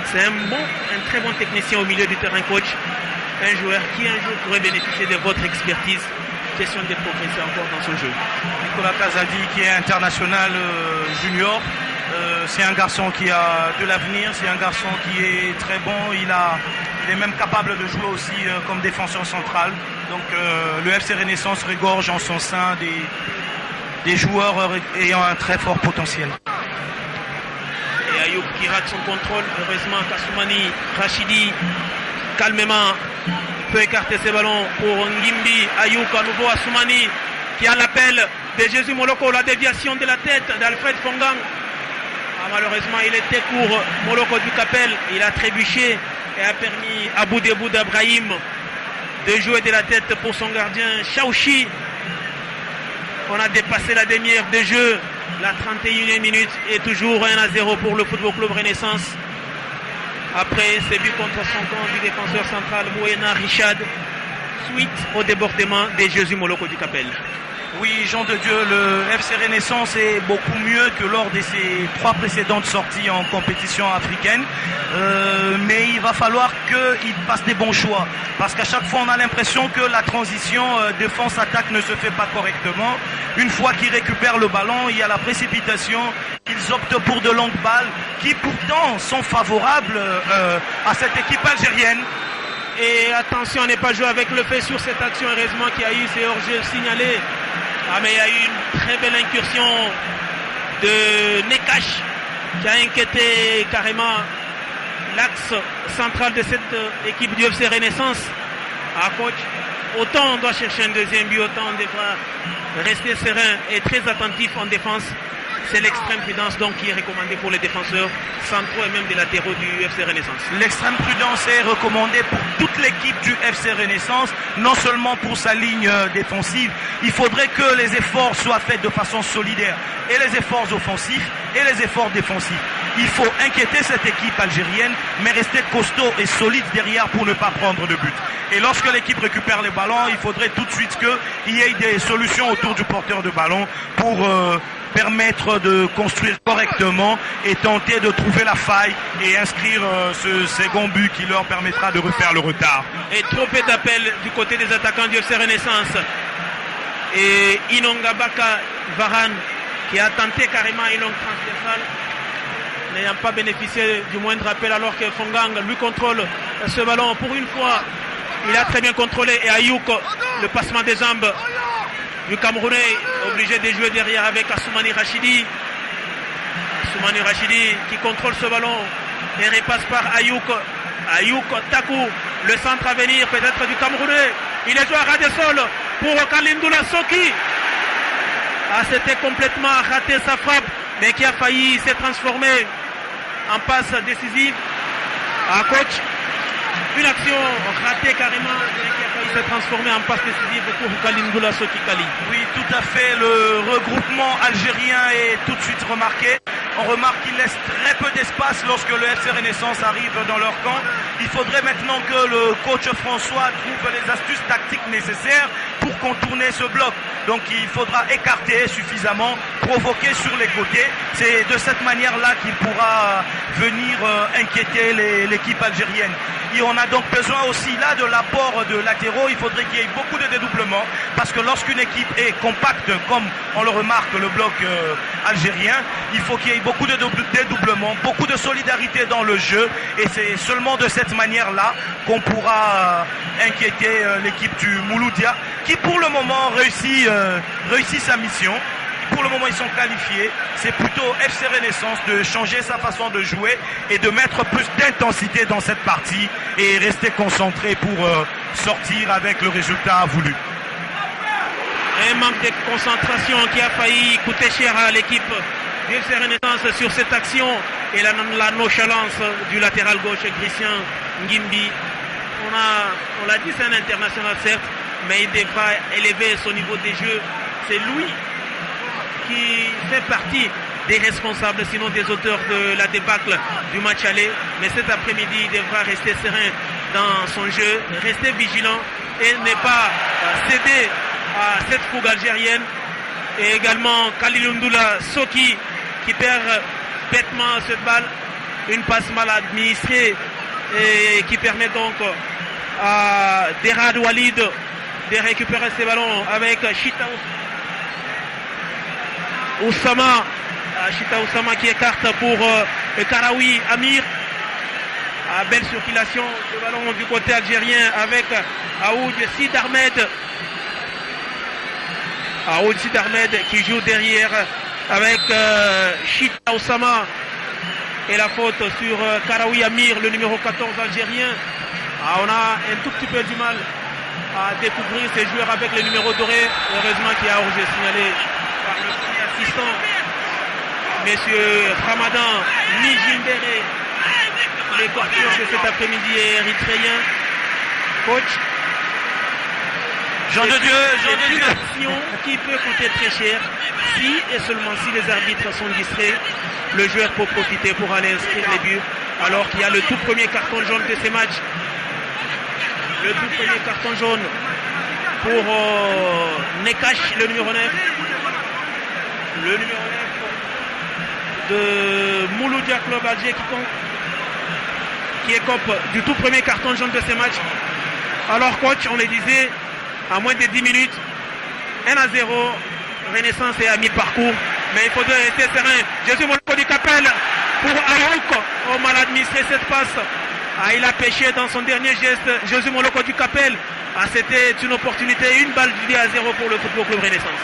C'est un très bon technicien au milieu du terrain, coach. Un joueur qui un jour pourrait bénéficier de votre expertise. Question de progresser encore dans son jeu. Nicolas Kazadi qui est international junior. C'est un garçon qui a de l'avenir, c'est un garçon qui est très bon. Il est même capable de jouer aussi comme défenseur central. Donc le FC Renaissance regorge en son sein des joueurs ayant un très fort potentiel. Et Ayoub qui rate son contrôle. Heureusement, Kassoumani Rachidi, calmement, peut écarter ses ballons pour Ngimbi. Ayoub à nouveau à Soumani qui a l'appel de Jésus Moloko. La déviation de la tête d'Alfred Fongang. Malheureusement, il était court. Moloko du Capel, il a trébuché et a permis à Boudebou d'Abrahim de jouer de la tête pour son gardien Chaouchi. On a dépassé la demi-heure de jeu, la 31e minute, et toujours 1-0 pour le Football Club Renaissance. Après ces buts contre son camp du défenseur central Mouena Richard, suite au débordement de Jésus Moloko du Capel. Oui, Jean de Dieu, le FC Renaissance est beaucoup mieux que lors de ses 3 précédentes sorties en compétition africaine. Mais il va falloir qu'il fasse des bons choix. Parce qu'à chaque fois, on a l'impression que la transition défense-attaque ne se fait pas correctement. Une fois qu'ils récupèrent le ballon, il y a la précipitation. Ils optent pour de longues balles qui pourtant sont favorables à cette équipe algérienne. Et attention à ne pas jouer avec le fait sur cette action. Heureusement qu'il y a eu ces hors-jeux signalés. Mais il y a eu une très belle incursion de Nekash qui a inquiété carrément l'axe central de cette équipe du FC Renaissance. Coach, autant on doit chercher un deuxième but, autant on devra rester serein et très attentif en défense. C'est l'extrême prudence donc qui est recommandée pour les défenseurs centraux et même des latéraux du FC Renaissance. L'extrême prudence est recommandée pour toute l'équipe du FC Renaissance, non seulement pour sa ligne défensive. Il faudrait que les efforts soient faits de façon solidaire, et les efforts offensifs et les efforts défensifs. Il faut inquiéter cette équipe algérienne, mais rester costaud et solide derrière pour ne pas prendre de but. Et lorsque l'équipe récupère les ballons, il faudrait tout de suite qu'il y ait des solutions autour du porteur de ballon pour permettre de construire correctement et tenter de trouver la faille et inscrire ce second but qui leur permettra de refaire le retard. Et trop peu d'appels du côté des attaquants du FC Renaissance. Et Inonga Baka Varane qui a tenté carrément une longue transversale, n'ayant pas bénéficié du moindre appel, alors que Fongang lui contrôle ce ballon. Pour une fois, il a très bien contrôlé. Et Ayouk, le passement des jambes du Camerounais, obligé de jouer derrière avec Assoumani Rachidi. Assoumani Rachidi qui contrôle ce ballon et repasse par Ayouk. Ayouk Takou, le centre à venir peut-être du Camerounais. Il est joué à ras des sols pour Kalindoula Soki. C'était complètement raté sa frappe, mais qui a failli se transformer en passe décisive. Coach, une action ratée carrément, mais qui a failli se transformer en passe décisive pour Kalindoula Soki Kali. Oui, tout à fait. Le regroupement algérien est tout de suite remarqué. On remarque qu'il laisse très peu d'espace lorsque le FC Renaissance arrive dans leur camp. Il faudrait maintenant que le coach François trouve les astuces tactiques nécessaires pour contourner ce bloc. Donc il faudra écarter suffisamment, provoquer sur les côtés. C'est de cette manière-là qu'il pourra venir inquiéter l'équipe algérienne. Et on a donc besoin aussi là de l'apport de latéraux. Il faudrait qu'il y ait beaucoup de dédoublements parce que lorsqu'une équipe est compacte, comme on le remarque le bloc algérien, il faut qu'il y ait beaucoup de dédoublements, beaucoup de solidarité dans le jeu. Et c'est seulement de cette manière-là qu'on pourra inquiéter l'équipe du Mouloudia qui pour le moment réussit sa mission. Pour le moment, ils sont qualifiés. C'est plutôt FC Renaissance de changer sa façon de jouer et de mettre plus d'intensité dans cette partie et rester concentré pour sortir avec le résultat voulu. Un manque de concentration qui a failli coûter cher à l'équipe du FC Renaissance sur cette action et la nonchalance du latéral gauche Christian Ngimbi. On l'a dit, c'est un international certes, mais il devra élever son niveau de jeu. C'est lui qui fait partie des responsables, sinon des auteurs de la débâcle du match aller. Mais cet après-midi, il devra rester serein dans son jeu, rester vigilant et ne pas céder à cette fougue algérienne. Et également Khalilundoula Soki qui perd bêtement cette balle. Une passe mal administrée et qui permet donc à Derad Walid de récupérer ses ballons avec Chita Oussama qui écarte pour Karawi Amir. Belle circulation de ballon du côté algérien avec Aoud Sid Ahmed. Aoud Sid Ahmed qui joue derrière avec Chita Oussama. Et la faute sur Karawi Amir, le numéro 14 algérien. On a un tout petit peu du mal à découvrir ces joueurs avec le numéro doré. Heureusement qu'il y a hors-jeu signalé par le premier assistant, Monsieur Ramadan Mijindere. Les porteurs de cet après-midi érythréen. Coach, Jean de Dieu, une action qui peut coûter très cher si et seulement si les arbitres sont distraits. Le joueur peut profiter pour aller inscrire les buts alors qu'il y a le tout premier carton jaune de ces matchs. Le tout premier carton jaune pour Nekash, le numéro 9. Le numéro 9 de Mouloudia Club Alger qui écope du tout premier carton jaune de ces matchs. Alors coach, on le disait, à moins de 10 minutes, 1-0, Renaissance est à mi-parcours, mais il faudrait rester serein. Jésus Moloko du Capel pour Ayouk, on mal administré cette passe. Il a pêché dans son dernier geste, Jésus Moloko du Capel. C'était une opportunité, une balle du 2-0 pour le Football Club Renaissance.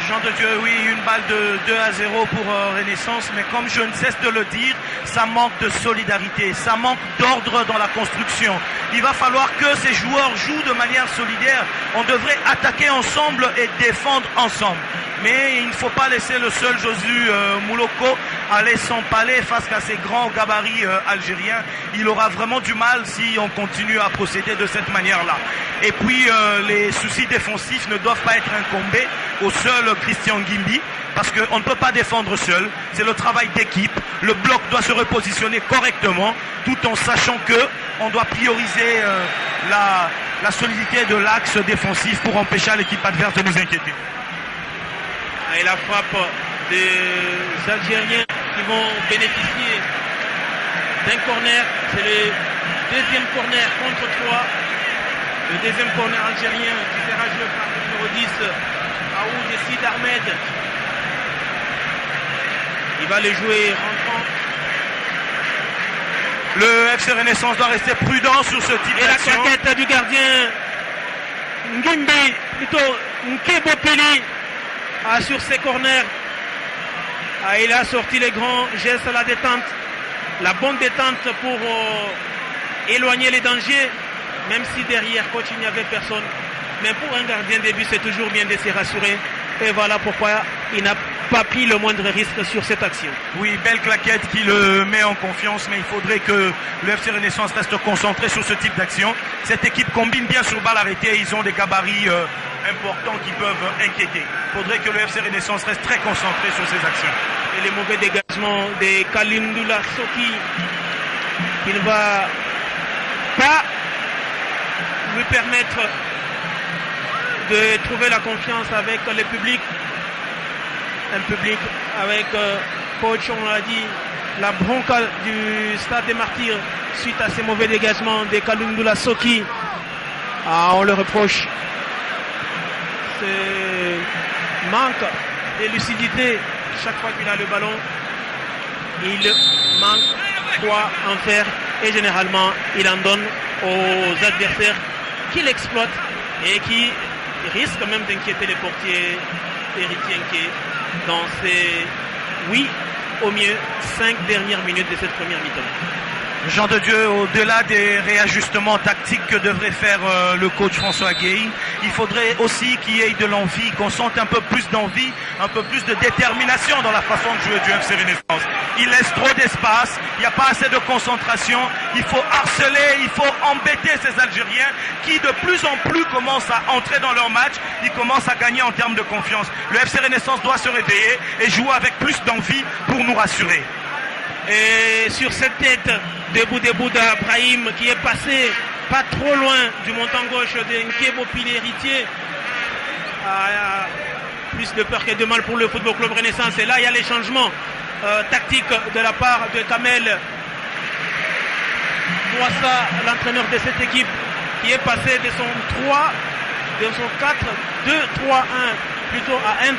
Jean de Dieu, oui, une balle de 2-0 pour Renaissance, mais comme je ne cesse de le dire, ça manque de solidarité, ça manque d'ordre dans la construction. Il va falloir que ces joueurs jouent de manière solidaire. On devrait attaquer ensemble et défendre ensemble. Mais il ne faut pas laisser le seul Josu Mouloko aller s'empaler face à ces grands gabarits algériens. Il aura vraiment du mal si on continue à procéder de cette manière-là. Et puis les soucis défensifs ne doivent pas être incombés au seul Christian Ngimbi, parce qu'on ne peut pas défendre seul. C'est le travail d'équipe. Le bloc doit se repositionner correctement, tout en sachant que on doit prioriser la solidité de l'axe défensif pour empêcher l'équipe adverse de nous inquiéter. Et la frappe des Algériens qui vont bénéficier d'un corner. C'est le deuxième corner contre 3. Le deuxième corner algérien qui sera joué par le numéro 10, Aoud Sid Ahmed. Il va le jouer rentrant. Le FC Renaissance doit rester prudent sur ce type d'action. Et la claquette du gardien Ngimbi, plutôt Nkebopeli, sur ses corners. Il a sorti les grands gestes à la détente. La bonne détente pour éloigner les dangers, même si derrière coach il n'y avait personne. Mais pour un gardien de but, c'est toujours bien de se rassurer. Et voilà pourquoi il n'a pas pris le moindre risque sur cette action. Oui, belle claquette qui le met en confiance, mais il faudrait que le FC Renaissance reste concentré sur ce type d'action. Cette équipe combine bien sur balle arrêtée, ils ont des gabarits importants qui peuvent inquiéter. Il faudrait que le FC Renaissance reste très concentré sur ces actions. Et les mauvais dégagements de Khalilundoula Soki, qui ne va pas lui permettre de trouver la confiance avec le public. Un public avec coach, on l'a dit, la bronca du Stade des Martyrs suite à ces mauvais dégagements de Kalundula Soki. On le reproche. Ce manque de lucidité chaque fois qu'il a le ballon. Il manque quoi en faire et généralement il en donne aux adversaires qui l'exploitent et qui risquent même d'inquiéter les portiers héritiers dans ces, oui, au mieux 5 dernières minutes de cette première mi-temps. Jean de Dieu, au-delà des réajustements tactiques que devrait faire le coach François Guéhi, il faudrait aussi qu'il y ait de l'envie, qu'on sente un peu plus d'envie, un peu plus de détermination dans la façon de jouer du FC Renaissance. Il laisse trop d'espace, il n'y a pas assez de concentration, il faut harceler, il faut embêter ces Algériens qui de plus en plus commencent à entrer dans leur match, ils commencent à gagner en termes de confiance. Le FC Renaissance doit se réveiller et jouer avec plus d'envie pour nous rassurer. Et sur cette tête de Boudebouda Brahim qui est passé pas trop loin du montant gauche de Nkebo Pile héritier, plus de peur que de mal pour le Football Club Renaissance. Et là il y a les changements tactiques de la part de Kamel Mouassa, l'entraîneur de cette équipe, qui est passé de son 4-2-3-1 plutôt à 1-3-4-2-1.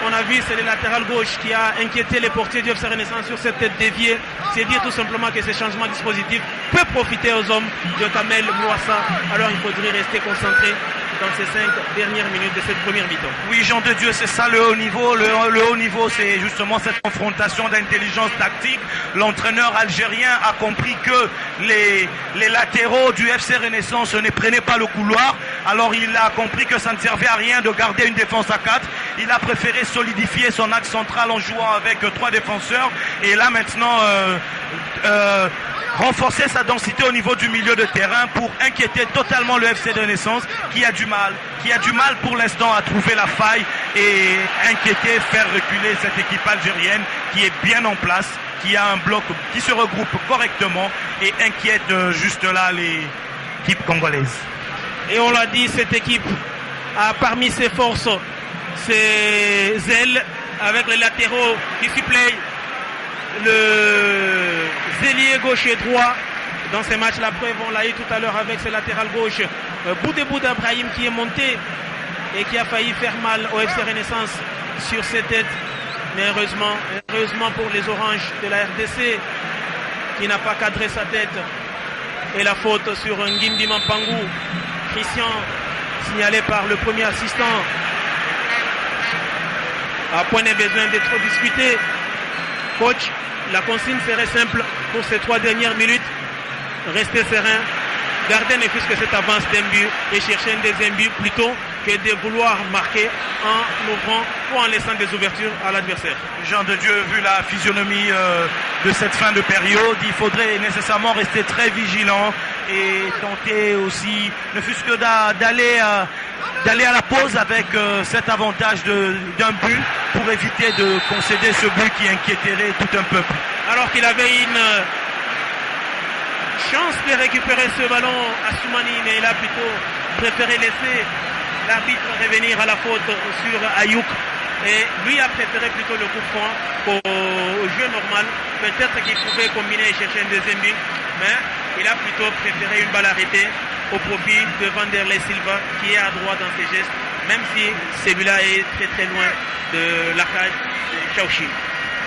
On a vu, c'est le latéral gauche qui a inquiété les portiers du FC Renaissance sur cette tête déviée. C'est dire tout simplement que ces changements dispositifs peuvent profiter aux hommes de Kamel Mouassa. Alors il faudrait rester concentré dans ces 5 dernières minutes de cette première mi-temps. Oui, Jean de Dieu, c'est ça le haut niveau. Le haut niveau, c'est justement cette confrontation d'intelligence tactique. L'entraîneur algérien a compris que les latéraux du FC Renaissance ne prenaient pas le couloir. Alors il a compris que ça ne servait à rien de garder une défense à 4. Il a préféré solidifier son axe central en jouant avec 3 défenseurs. Et là maintenant, renforcer sa densité au niveau du milieu de terrain pour inquiéter totalement le FC Renaissance qui a du mal pour l'instant à trouver la faille et inquiéter, faire reculer cette équipe algérienne qui est bien en place, qui a un bloc qui se regroupe correctement et inquiète juste là l'équipe congolaise. Et on l'a dit, cette équipe a parmi ses forces ses ailes avec les latéraux qui suppléent le zélier gauche et droit dans ces matchs. La preuve, on l'a eu tout à l'heure avec ce latéral gauche Boudebouda Brahim qui est monté et qui a failli faire mal au FC Renaissance sur ses têtes. Mais heureusement pour les oranges de la RDC qui n'a pas cadré sa tête. Et la faute sur Ngimbi Mampangou. Christian signalé par le premier assistant. À point n'est besoin d'être discuté. Coach, la consigne serait simple pour ces 3 dernières minutes. Rester serein, garder ne fût-ce que cette avance d'un but et chercher un deuxième but plutôt que de vouloir marquer en ouvrant ou en laissant des ouvertures à l'adversaire. Jean de Dieu, vu la physionomie de cette fin de période, il faudrait nécessairement rester très vigilant et tenter aussi, ne fût-ce que d'aller à la pause avec cet avantage d'un but pour éviter de concéder ce but qui inquiéterait tout un peuple. Alors qu'il avait une chance de récupérer ce ballon à Soumani, mais il a plutôt préféré laisser l'arbitre revenir à la faute sur Ayouk. Et lui a préféré plutôt le coup franc au jeu normal. Peut-être qu'il pouvait combiner et chercher un deuxième but, mais il a plutôt préféré une balle arrêtée au profit de Vanderlei Silva qui est à droite dans ses gestes, même si celui-là est très très loin de l'arcade de Chaochi.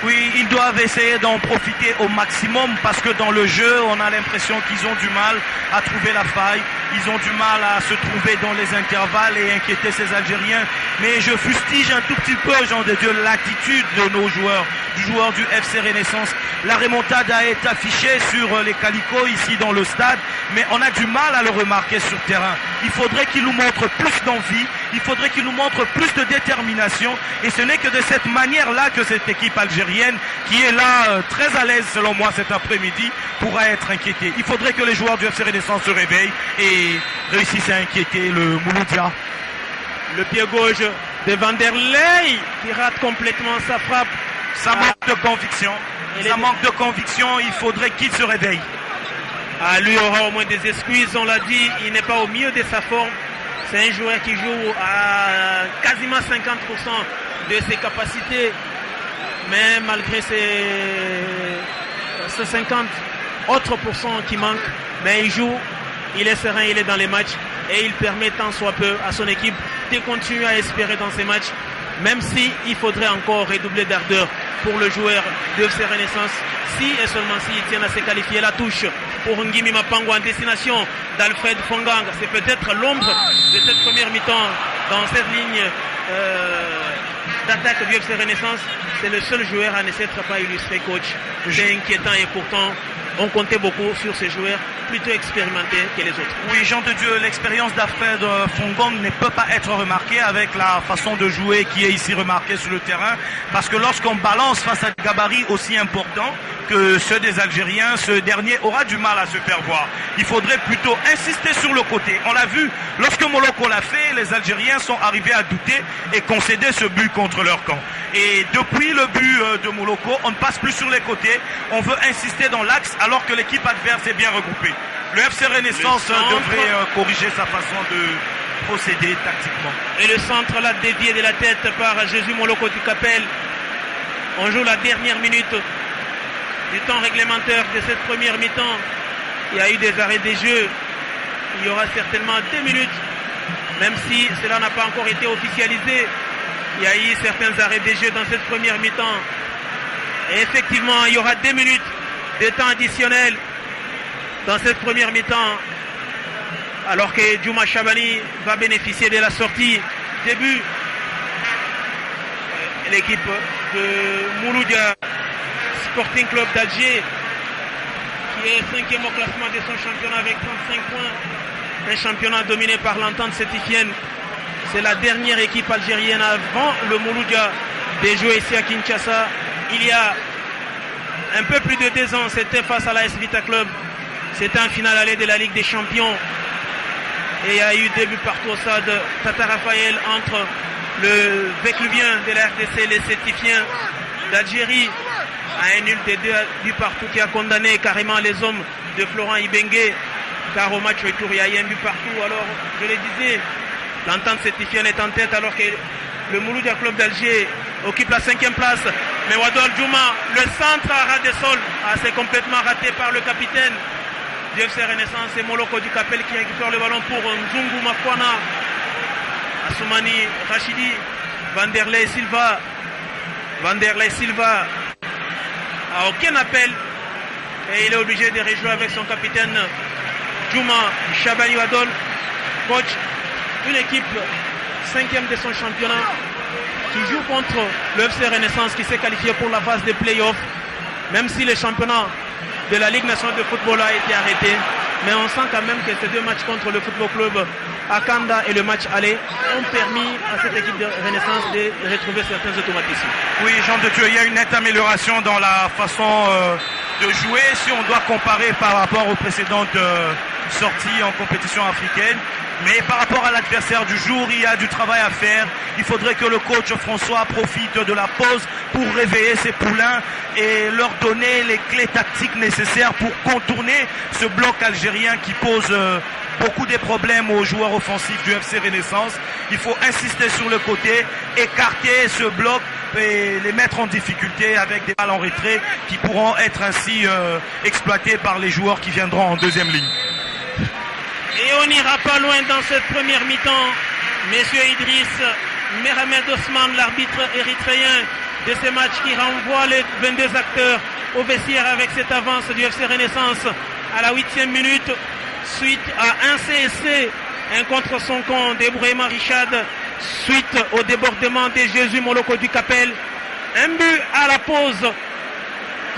Oui, ils doivent essayer d'en profiter au maximum parce que dans le jeu, on a l'impression qu'ils ont du mal à trouver la faille. Ils ont du mal à se trouver dans les intervalles et inquiéter ces Algériens. Mais je fustige un tout petit peu, Jean de Dieu, l'attitude de nos joueurs, du joueur du FC Renaissance. La remontada est affichée sur les calicots ici dans le stade, mais on a du mal à le remarquer sur terrain. Il faudrait qu'il nous montre plus d'envie, il faudrait qu'il nous montre plus de détermination. Et ce n'est que de cette manière-là que cette équipe algérienne, qui est là très à l'aise selon moi cet après-midi, pourra être inquiétée. Il faudrait que les joueurs du FC Renaissance se réveillent et réussissent à inquiéter le Mouloudia. Le pied gauche de Vanderlei qui rate complètement sa frappe. Ça manque de conviction. Manque de conviction, il faudrait qu'il se réveille. Lui aura au moins des excuses, on l'a dit, il n'est pas au milieu de sa forme. C'est un joueur qui joue à quasiment 50% de ses capacités. Mais malgré ces 50, autre pourcent qui manque, mais il joue, il est serein, il est dans les matchs et il permet tant soit peu à son équipe de continuer à espérer dans ces matchs, même si il faudrait encore redoubler d'ardeur pour le joueur de FC Renaissance, si et seulement s'il tient à se qualifier. La touche pour Ngimi Mapango en destination d'Alfred Fongang. C'est peut-être l'ombre de cette première mi-temps dans cette ligne d'attaque du FC Renaissance. C'est le seul joueur à ne s'être pas illustré, coach. C'est inquiétant et pourtant on comptait beaucoup sur ces joueurs plutôt expérimentés que les autres. Oui, Jean de Dieu, l'expérience d'Alfred Fongang ne peut pas être remarquée avec la façon de jouer qui est ici remarquée sur le terrain, parce que lorsqu'on balance face à des gabarits aussi importants que ceux des Algériens, ce dernier aura du mal à se faire voir. Il faudrait plutôt insister sur le côté. On l'a vu, lorsque Moloko l'a fait, les Algériens sont arrivés à douter et concéder ce but contre leur camp. Et depuis le but de Moloko, on ne passe plus sur les côtés, on veut insister dans l'axe alors que l'équipe adverse est bien regroupée. Le FC Renaissance devrait corriger sa façon de procéder tactiquement. Et le centre là dévié de la tête par Jésus Moloko du Capel. On joue la dernière minute du temps réglementaire de cette première mi-temps. Il y a eu des arrêts des jeux. Il y aura certainement 2 minutes, même si cela n'a pas encore été officialisé. Il y a eu certains arrêts des jeux dans cette première mi-temps. Et effectivement, il y aura 2 minutes de temps additionnel dans cette première mi-temps, alors que Djouma Chabani va bénéficier de la sortie. Début, l'équipe de Mouloudia Sporting Club d'Alger, qui est 5e au classement de son championnat avec 35 points. Un championnat dominé par l'Entente sétifienne. C'est la dernière équipe algérienne avant le Mouloudia de jouer ici à Kinshasa. Il y a un peu plus de 2 ans, c'était face à l'AS Vita Club. C'était en finale allée de la Ligue des Champions. Et il y a eu 2 buts partout au stade Tata Raphaël entre le Vécluvien de la RDC, les Sétifiens d'Algérie, à un nul des 2 buts partout qui a condamné carrément les hommes de Florent Ibengue. Car au match retour, il y a eu un but partout. Alors, je le disais, l'Entente sétifienne est en tête alors que le Mouloudia Club d'Alger occupe la 5e place. Mais Wadol Djouma, le centre à ras des sols, c'est complètement raté par le capitaine du FC Renaissance. C'est Moloko du Capel qui récupère le ballon pour Nzungu Mafwana. Assoumani Rachidi, Vanderlei Silva. Vanderlei Silva a aucun appel et il est obligé de rejouer avec son capitaine Djouma Chabani Wadol. Coach, une équipe 5e de son championnat qui joue contre le FC Renaissance qui s'est qualifié pour la phase des playoffs, même si le championnat de la Ligue nationale de football a été arrêté. Mais on sent quand même que ces 2 matchs contre le Football Club Akanda et le match aller ont permis à cette équipe de Renaissance de retrouver certains automatismes. Oui, Jean de Dieu, il y a une nette amélioration dans la façon de jouer si on doit comparer par rapport aux précédentes sorties en compétition africaine. Mais par rapport à l'adversaire du jour, il y a du travail à faire. Il faudrait que le coach François profite de la pause pour réveiller ses poulains et leur donner les clés tactiques nécessaires pour contourner ce bloc algérien qui pose beaucoup de problèmes aux joueurs offensifs du FC Renaissance. Il faut insister sur le côté, écarter ce bloc et les mettre en difficulté avec des balles en retrait qui pourront être ainsi exploités par les joueurs qui viendront en 2e ligne. Et on n'ira pas loin dans cette première mi-temps. Monsieur Idriss Meramed Osman, l'arbitre érythréen de ce match qui renvoie les 22 acteurs au vestiaire avec cette avance du FC Renaissance à la 8e minute, suite à un CSC, un contre son camp d'Ebourema Richard, suite au débordement de Jésus Moloko du Capel. Un but à la pause.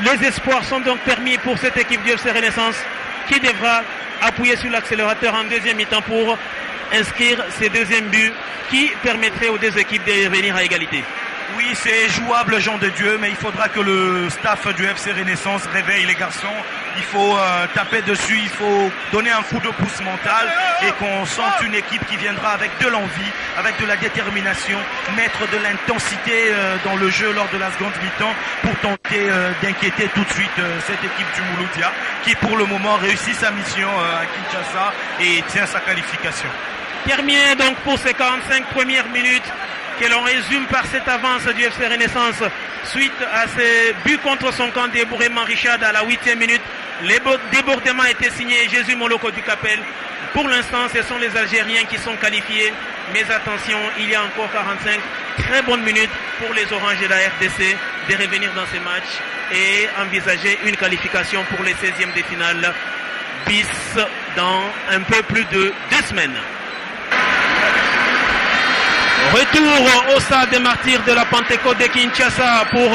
Les espoirs sont donc permis pour cette équipe du FC Renaissance qui devra appuyer sur l'accélérateur en 2e mi-temps pour inscrire ces 2e buts qui permettraient aux 2 équipes de revenir à égalité. Oui, c'est jouable, Jean de Dieu, mais il faudra que le staff du FC Renaissance réveille les garçons. Il faut taper dessus, il faut donner un coup de pouce mental et qu'on sente une équipe qui viendra avec de l'envie, avec de la détermination, mettre de l'intensité dans le jeu lors de la seconde mi-temps pour tenter d'inquiéter tout de suite cette équipe du Mouloudia qui pour le moment réussit sa mission à Kinshasa et tient sa qualification. Terminé donc pour ces 45 premières minutes que l'on résume par cette avance du FC Renaissance suite à ces buts contre son camp d'Ebourema Richard à la 8e minute Les débordements étaient signés Jésus Moloko du Capel. Pour l'instant, ce sont les Algériens qui sont qualifiés. Mais attention, il y a encore 45 très bonnes minutes pour les Oranges de la RDC de revenir dans ces matchs et envisager une qualification pour les 16e de finale bis dans un peu plus de 2 semaines. Retour au stade des martyrs de la Pentecôte de Kinshasa pour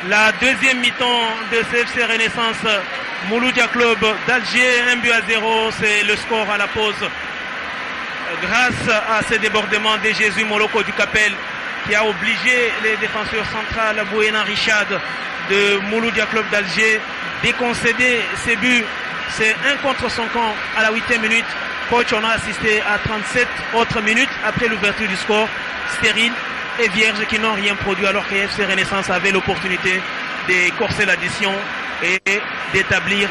la deuxième mi-temps de CFC Renaissance Mouloudia Club d'Alger. 1-0, c'est le score à la pause. Grâce à ces débordements de Jésus Moloko du Capel qui a obligé les défenseurs centrales Bouena Richard de Mouloudia Club d'Alger de concéder ses buts. C'est 1 contre son camp à la 8e minute. Coach, on a assisté à 37 autres minutes après l'ouverture du score, stérile et vierge, qui n'ont rien produit, alors que FC Renaissance avait l'opportunité de corser l'addition et d'établir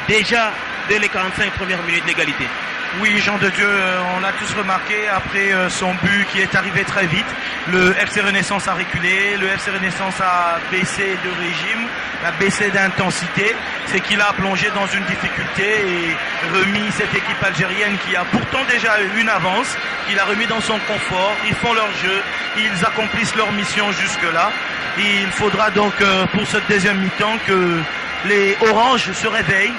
déjà dès les 45 premières minutes l'égalité. Oui, Jean de Dieu, on l'a tous remarqué après son but qui est arrivé très vite. Le FC Renaissance a reculé, le FC Renaissance a baissé de régime, a baissé d'intensité. C'est qu'il a plongé dans une difficulté et remis cette équipe algérienne qui a pourtant déjà eu une avance, qu'il a remis dans son confort. Ils font leur jeu, ils accomplissent leur mission jusque-là. Il faudra donc pour cette deuxième mi-temps que les Oranges se réveillent,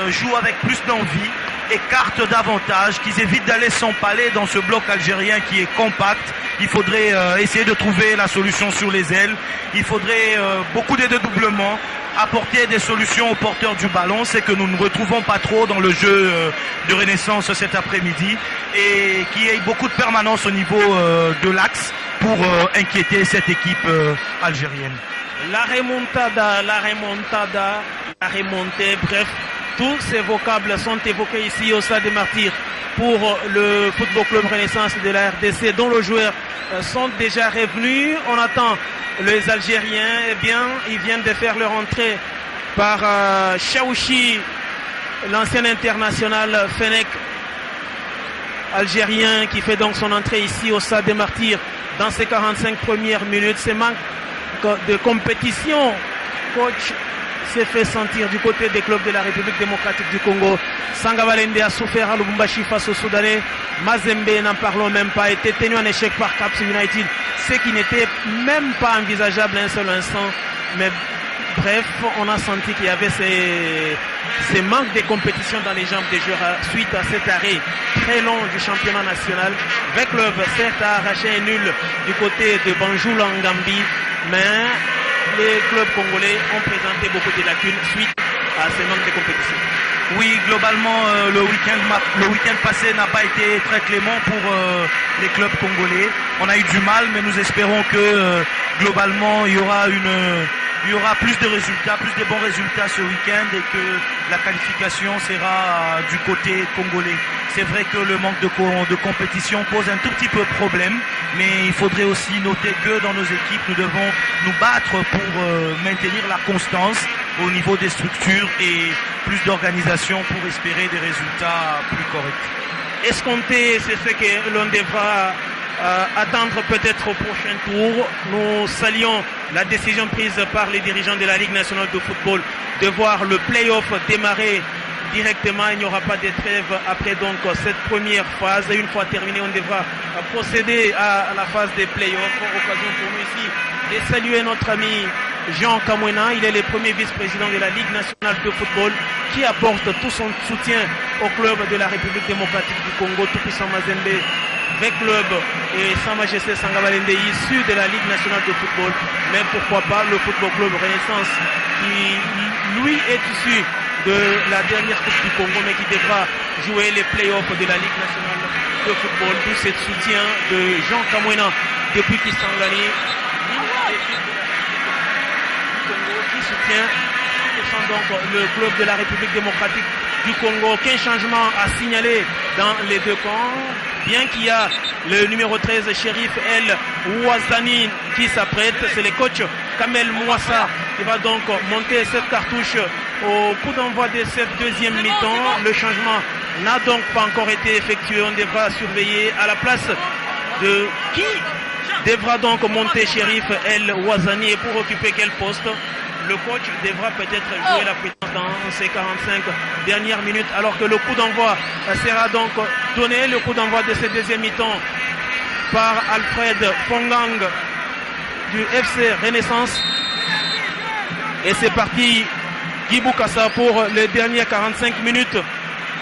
jouent avec plus d'envie, écartent davantage, qu'ils évitent d'aller s'empaler dans ce bloc algérien qui est compact. Il faudrait essayer de trouver la solution sur les ailes. Il faudrait beaucoup de dédoublements, apporter des solutions aux porteurs du ballon. C'est que nous ne retrouvons pas trop dans le jeu de Renaissance cet après-midi, et qu'il y ait beaucoup de permanence au niveau de l'axe pour inquiéter cette équipe algérienne. La remontada, la remontée, bref, tous ces vocables sont évoqués ici au stade des martyrs pour le Football Club Renaissance de la RDC, dont les joueurs sont déjà revenus. On attend les Algériens, eh bien, ils viennent de faire leur entrée par Chaouchi, l'ancien international Fennec algérien, qui fait donc son entrée ici au stade des martyrs dans ces 45 premières minutes. C'est manque de compétition, coach, s'est fait sentir du côté des clubs de la République démocratique du Congo. Sangabalende a souffert à Lubumbashi face au Soudanais. Mazembe, n'en parlons même pas, a été tenu en échec par Caps United, ce qui n'était même pas envisageable un seul instant. Mais bref, on a senti qu'il y avait ces manques de compétition dans les jambes des joueurs suite à cet arrêt très long du championnat national. Le club, certes, a arraché un nul du côté de Banjul en Gambie, mais les clubs congolais ont présenté beaucoup de lacunes suite à ces manques de compétition. Oui, globalement, le week-end passé n'a pas été très clément pour les clubs congolais. On a eu du mal, mais nous espérons que globalement, il y aura plus de résultats, plus de bons résultats ce week-end, et que la qualification sera du côté congolais. C'est vrai que le manque de compétition pose un tout petit peu problème, mais il faudrait aussi noter que dans nos équipes, nous devons nous battre pour maintenir la constance au niveau des structures et plus d'organisation pour espérer des résultats plus corrects. Escompter, c'est ce que l'on devra attendre peut-être au prochain tour. Nous saluons la décision prise par les dirigeants de la Ligue nationale de football de voir le play-off démarrer directement. Il n'y aura pas de trêve après donc cette première phase. Et une fois terminée, on devra procéder à la phase des play-offs. Occasion pour nous ici de saluer notre ami Jean Kamwena. Il est le premier vice-président de la Ligue nationale de football qui apporte tout son soutien au club de la République démocratique du Congo, Tout-Puissant Mazembe, avec club et Sa Majesté Sangabalende, issu de la Ligue nationale de football, mais pourquoi pas le Football Club Renaissance, qui lui est issu de la dernière Coupe du Congo, mais qui devra jouer les play-offs de la Ligue nationale de football. Tout ce soutien de Jean Kamwena depuis Kisangani, qui soutient donc le club de la République démocratique du Congo. Aucun changement à signaler dans les deux camps, bien qu'il y a le numéro 13 Shérif El Ouazani qui s'apprête. C'est le coach Kamel Mouassa qui va donc monter cette cartouche au coup d'envoi de cette deuxième mi-temps. Le changement n'a donc pas encore été effectué. On devra surveiller à la place de qui devra donc monter Shérif El Ouazani, et pour occuper quel poste. le coach devra peut-être jouer la prudence dans ces 45 dernières minutes, alors que le coup d'envoi sera donc donné, le coup d'envoi de ce deuxième mi-temps par Alfred Pongang du FC Renaissance. Et c'est parti, Guy Boukassa, pour les dernières 45 minutes,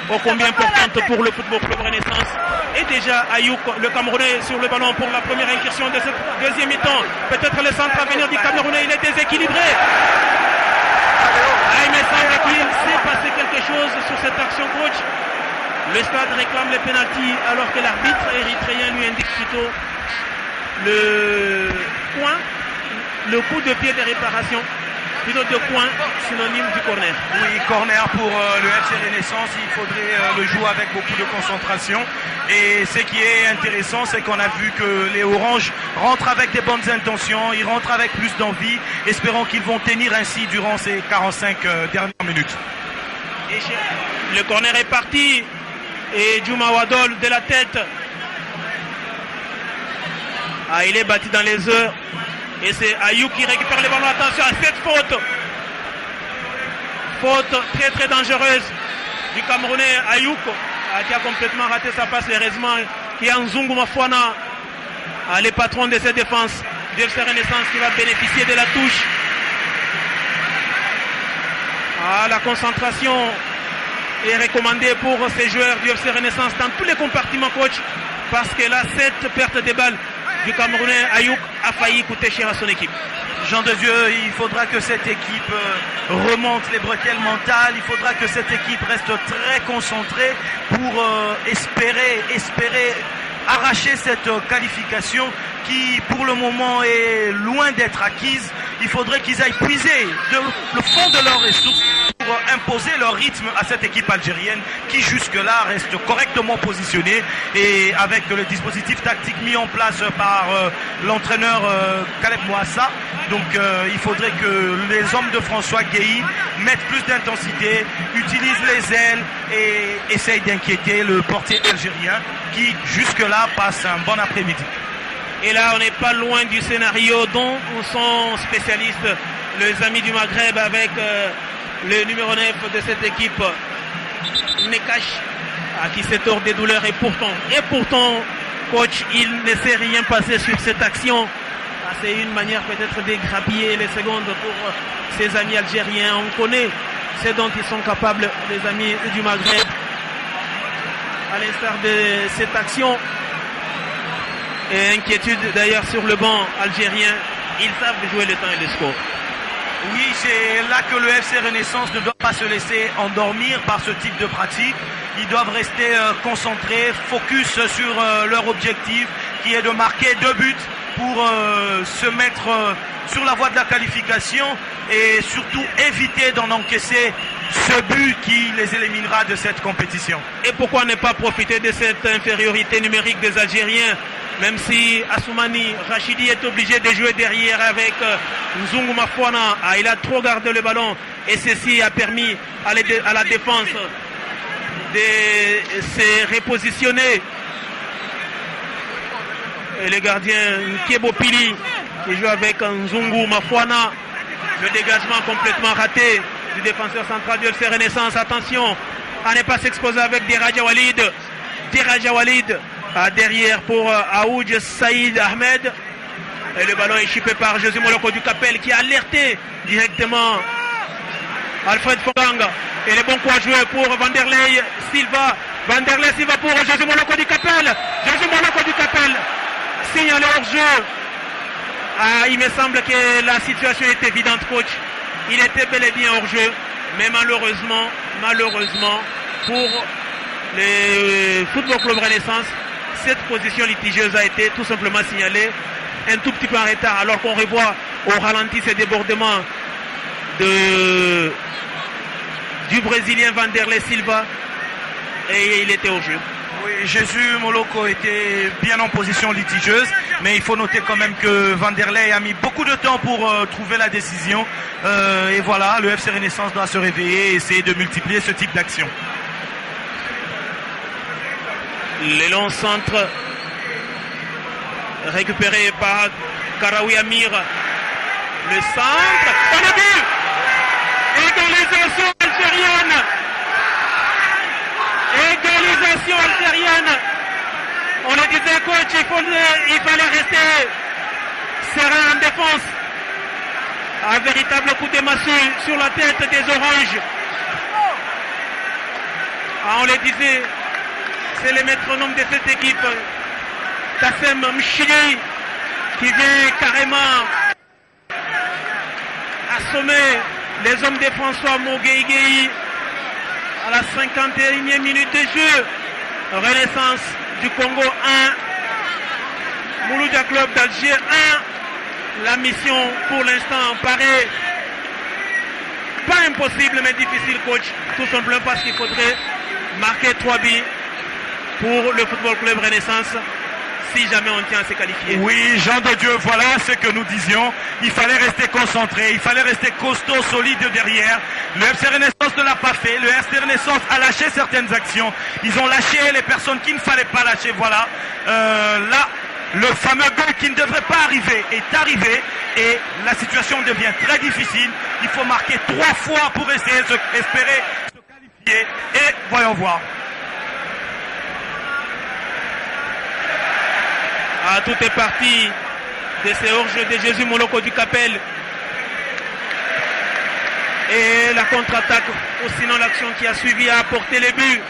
ô combien importante pour le Football Club Renaissance. Et déjà Ayouk, le Camerounais, sur le ballon pour la première incursion de cette deuxième mi-temps. Peut-être le centre à venir du Camerounais, il est déséquilibré. Il me semble qu'il s'est passé quelque chose sur cette action, coach. Le stade réclame les pénaltys alors que l'arbitre érythréen lui indique plutôt le point, le coup de pied de réparation. Plutôt de points, synonyme du corner. Oui, corner pour le FC Renaissance. Il faudrait le jouer avec beaucoup de concentration. Et ce qui est intéressant, c'est qu'on a vu que les Oranges rentrent avec des bonnes intentions, ils rentrent avec plus d'envie. Espérons qu'ils vont tenir ainsi durant ces 45 dernières minutes. Et le corner est parti. Et Djouma Wadol de la tête. Il est battu dans les heures. Et c'est Ayouk qui récupère le ballon. Attention à cette faute. Faute très très dangereuse du Camerounais Ayouk, qui a complètement raté sa passe. Heureusement, qui est Nzungu Mafwana, les patrons de cette défense du FC Renaissance, qui va bénéficier de la touche. La concentration est recommandée pour ces joueurs du FC Renaissance dans tous les compartiments, coach, parce que là, cette perte de balles du Camerounais Ayouk a failli coûter cher à son équipe. Jean de Dieu, il faudra que cette équipe remonte les bretelles mentales, il faudra que cette équipe reste très concentrée pour espérer arracher cette qualification qui pour le moment est loin d'être acquise. Il faudrait qu'ils aillent puiser le fond de leurs ressources pour imposer leur rythme à cette équipe algérienne qui jusque-là reste correctement positionnée et avec le dispositif tactique mis en place par l'entraîneur Caleb Mouassa. Donc il faudrait que les hommes de François Guéhi mettent plus d'intensité, utilisent les ailes et essayent d'inquiéter le portier algérien qui jusque-là passe un bon après-midi. Et là, on n'est pas loin du scénario dont sont spécialistes les amis du Maghreb avec le numéro 9 de cette équipe, Nekash, qui s'étord des douleurs. Et pourtant, coach, il ne s'est rien passé sur cette action. C'est une manière peut-être de grappiller les secondes pour ses amis algériens. On connaît ce dont ils sont capables, les amis du Maghreb. À l'instar de cette action, et inquiétude d'ailleurs sur le banc algérien, ils savent jouer le temps et le score. Oui, c'est là que le FC Renaissance ne doit pas se laisser endormir par ce type de pratique. Ils doivent rester concentrés, focus sur leur objectif qui est de marquer 2 buts pour se mettre sur la voie de la qualification et surtout éviter d'en encaisser ce but qui les éliminera de cette compétition. Et pourquoi ne pas profiter de cette infériorité numérique des Algériens, même si Assoumani Rachidi est obligé de jouer derrière avec Nzungu Mafwana. Il a trop gardé le ballon et ceci a permis à la défense de se repositionner. Et le gardien Nkebo Pili qui joue avec Nzungu Mafwana. Le dégagement complètement raté du défenseur central du FC Renaissance. Attention à ne pas s'exposer avec Deraja Walid. Derrière pour Aoudj Saïd Ahmed. Et le ballon est chippé par José Moloko du Capel qui a alerté directement Alfred Fonganga. Et le bon coup à jouer pour Vanderlei Silva. Vanderlei Silva pour José Moloko du Capel. José Moloko du Capel signalé hors jeu. Il me semble que la situation est évidente, coach. Il était bel et bien hors jeu. Mais malheureusement pour le Football Club Renaissance, cette position litigieuse a été tout simplement signalée un tout petit peu en retard, alors qu'on revoit au ralenti ces débordements du Brésilien Vanderlei Silva et il était au jeu. Oui, Jésus Moloko était bien en position litigieuse, mais il faut noter quand même que Vanderlei a mis beaucoup de temps pour trouver la décision. Et voilà, le FC Renaissance doit se réveiller et essayer de multiplier ce type d'action. Le long centre récupéré par Karaoui Amir. Le centre. On a vu. Égalisation algérienne. Égalisation algérienne. On le disait, coach, il fallait rester serein en défense. Un véritable coup de massue sur la tête des Oranges. On le disait, c'est le métronome de cette équipe. Tassem Mchili qui vient carrément assommer les hommes de François Mogueïgueï à la 51e minute de jeu. Renaissance du Congo 1, Mouloudia Club d'Alger 1. La mission pour l'instant paraît pas impossible mais difficile, coach, tout simplement parce qu'il faudrait marquer 3 buts pour le Football Club Renaissance si jamais on tient à se qualifier. Oui, Jean de Dieu, voilà ce que nous disions. Il fallait rester concentré, il fallait rester costaud, solide derrière. Le FC Renaissance ne l'a pas fait. Le FC Renaissance a lâché certaines actions. Ils ont lâché les personnes qu'il ne fallait pas lâcher. Voilà. Là, le fameux but qui ne devrait pas arriver est arrivé et la situation devient très difficile. Il faut marquer 3 fois pour essayer espérer se qualifier. Et voyons voir. Ah, tout est parti de ces hors-jeux de Jésus Moloko du Capel. Et la contre-attaque, ou sinon l'action qui a suivi a apporté les buts.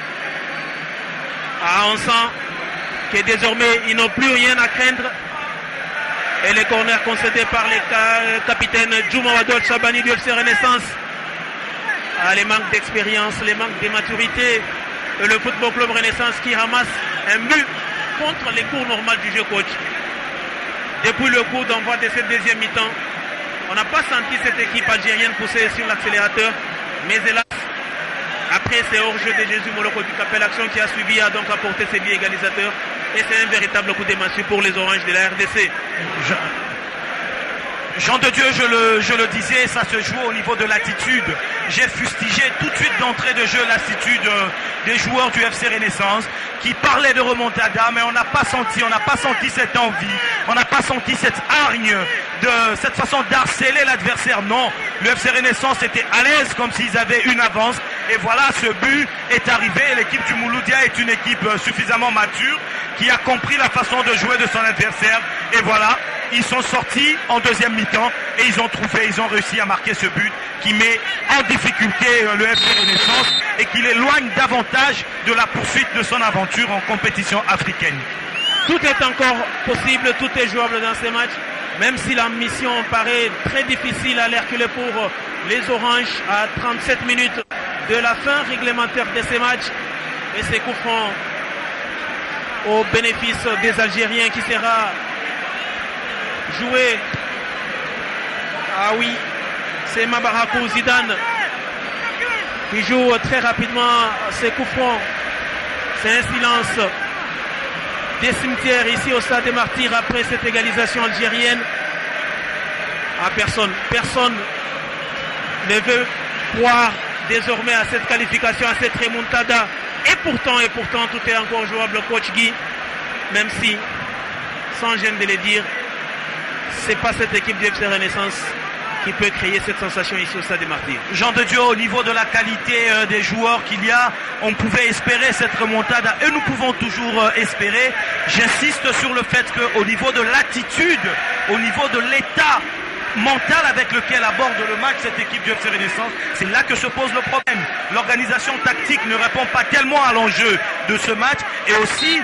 Ah, on sent que désormais ils n'ont plus rien à craindre. Et les corners concédés par les capitaines Djouma Wadol Chabani du FC Renaissance. Ah, les manques d'expérience, les manques de maturité. Et le Football Club Renaissance qui ramasse un but contre les cours normales du jeu, coach. Depuis le coup d'envoi de cette deuxième mi-temps, on n'a pas senti cette équipe algérienne pousser sur l'accélérateur, mais hélas, après ces hors-jeu de Jésus Moloko du Capel, l'action qui a suivi a donc apporté ses buts égalisateurs et c'est un véritable coup de massue pour les Oranges de la RDC. Jean de Dieu, je le disais, ça se joue au niveau de l'attitude. J'ai fustigé tout de suite d'entrée de jeu l'attitude des joueurs du FC Renaissance qui parlaient de remontada, mais on n'a pas senti cette envie, on n'a pas senti cette hargne, de cette façon d'harceler l'adversaire. Non, le FC Renaissance était à l'aise comme s'ils avaient une avance. Et voilà, ce but est arrivé. L'équipe du Mouloudia est une équipe suffisamment mature qui a compris la façon de jouer de son adversaire. Et voilà, ils sont sortis en deuxième mi-temps et ils ont réussi à marquer ce but qui met en difficulté le FC Renaissance et qui l'éloigne davantage de la poursuite de son aventure en compétition africaine. Tout est encore possible, tout est jouable dans ces matchs, même si la mission paraît très difficile à l'Hercule pour les Oranges à 37 minutes de la fin réglementaire de ces matchs. Et ces coups francs au bénéfice des Algériens qui sera joué. Ah oui, c'est Mabarakou Zidane qui joue très rapidement ces coups francs. C'est un silence des cimetières ici au Stade des Martyrs après cette égalisation algérienne. Ah, personne ne veut croire désormais à cette qualification, à cette remontada. Et pourtant, tout est encore jouable, coach Guy. Même si, sans gêne de le dire, c'est pas cette équipe du FC Renaissance qui peut créer cette sensation ici au Stade des Martyrs. Jean de Dieu, au niveau de la qualité des joueurs qu'il y a, on pouvait espérer cette remontada et nous pouvons toujours espérer. J'insiste sur le fait qu'au niveau de l'attitude, au niveau de l'état mental avec lequel aborde le match cette équipe du FC Renaissance, c'est là que se pose le problème. L'organisation tactique ne répond pas tellement à l'enjeu de ce match et aussi